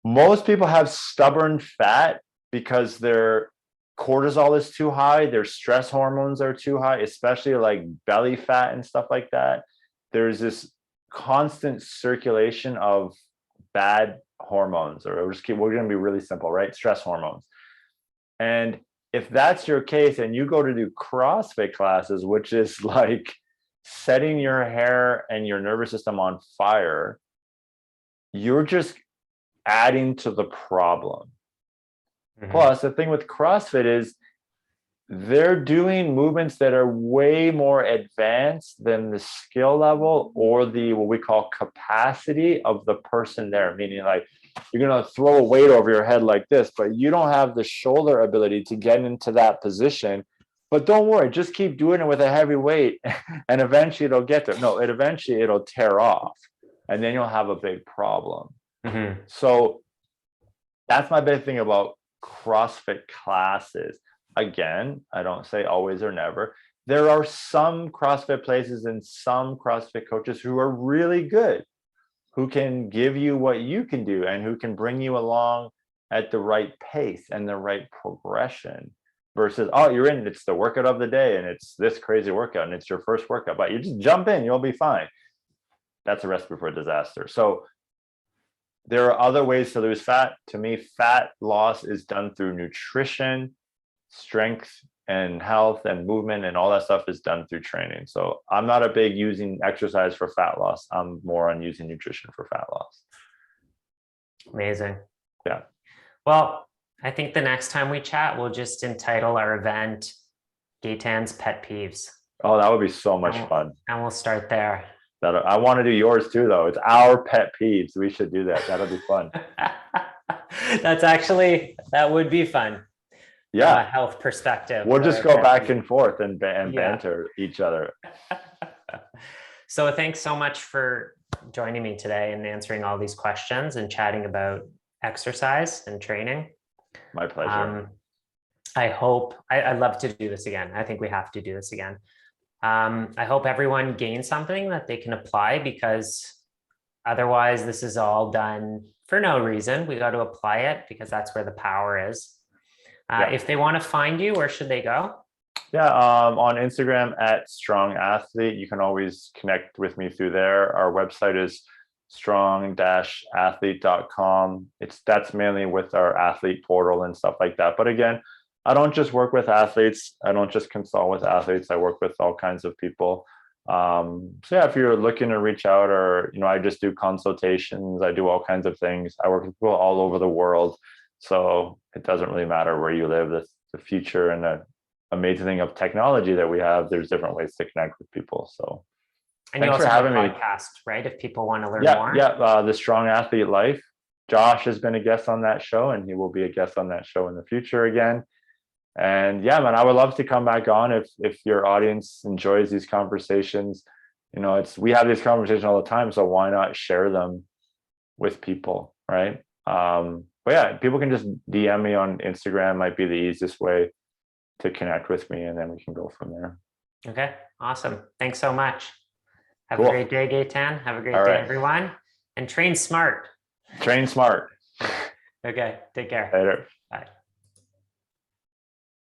S2: Most people have stubborn fat because their cortisol is too high, their stress hormones are too high, especially like belly fat and stuff like that. There's this constant circulation of bad hormones, or we're going to be really simple, right? Stress hormones. And if that's your case and you go to do CrossFit classes, which is like setting your hair and your nervous system on fire, you're just adding to the problem. Plus, the thing with CrossFit is they're doing movements that are way more advanced than the skill level or the what we call capacity of the person there. Meaning, like, you're going to throw a weight over your head like this, but you don't have the shoulder ability to get into that position. But don't worry, just keep doing it with a heavy weight, and eventually it'll get there. No, eventually it'll tear off, and then you'll have a big problem. So that's my big thing about CrossFit classes. Again, I don't say always or never. There are some CrossFit places and some CrossFit coaches who are really good, who can give you what you can do and who can bring you along at the right pace and the right progression, versus, oh, you're in, it's the workout of the day and it's this crazy workout and it's your first workout, but you just jump in, you'll be fine. That's a recipe for disaster. So there are other ways to lose fat. To me, fat loss is done through nutrition, strength and health and movement, and all that stuff is done through training. So I'm not a big using exercise for fat loss. I'm more on using nutrition for fat loss.
S1: Amazing.
S2: Yeah.
S1: Well, I think the next time we chat, we'll just entitle our event Gaetan's Pet Peeves.
S2: Oh, that would be so much fun.
S1: And we'll start there.
S2: I want to do yours too, though. It's our pet peeves. We should do that. That'll be fun.
S1: That would be fun.
S2: Yeah.
S1: From a health perspective.
S2: We'll just go back and forth and banter each other.
S1: So thanks so much for joining me today and answering all these questions and chatting about exercise and training.
S2: My pleasure.
S1: I'd love to do this again. I think we have to do this again. I hope everyone gains something that they can apply, because otherwise this is all done for no reason. We got to apply it because that's where the power is. If they want to find you, where should they go?
S2: Yeah, on Instagram at Strong Athlete. You can always connect with me through there. Our website is strong-athlete.com. That's mainly with our athlete portal and stuff like that. But again, I don't just work with athletes. I don't just consult with athletes. I work with all kinds of people. So yeah, if you're looking to reach out, or, I just do consultations. I do all kinds of things. I work with people all over the world. So it doesn't really matter where you live. The future and the amazing thing of technology that we have, there's different ways to connect with people. So
S1: and thanks for having me. Podcast, right? If people want to learn more.
S2: Yeah. The Strong Athlete Life. Josh has been a guest on that show, and he will be a guest on that show in the future again. And yeah, man, I would love to come back on if your audience enjoys these conversations. We have these conversations all the time, so why not share them with people, right? But yeah, people can just DM me on Instagram. Might be the easiest way to connect with me, and then we can go from there.
S1: Okay, awesome. Thanks so much. Have a great day, Gaetan. Have a great day, everyone. And train smart.
S2: Train smart.
S1: Okay, take care.
S2: Later.
S1: Bye.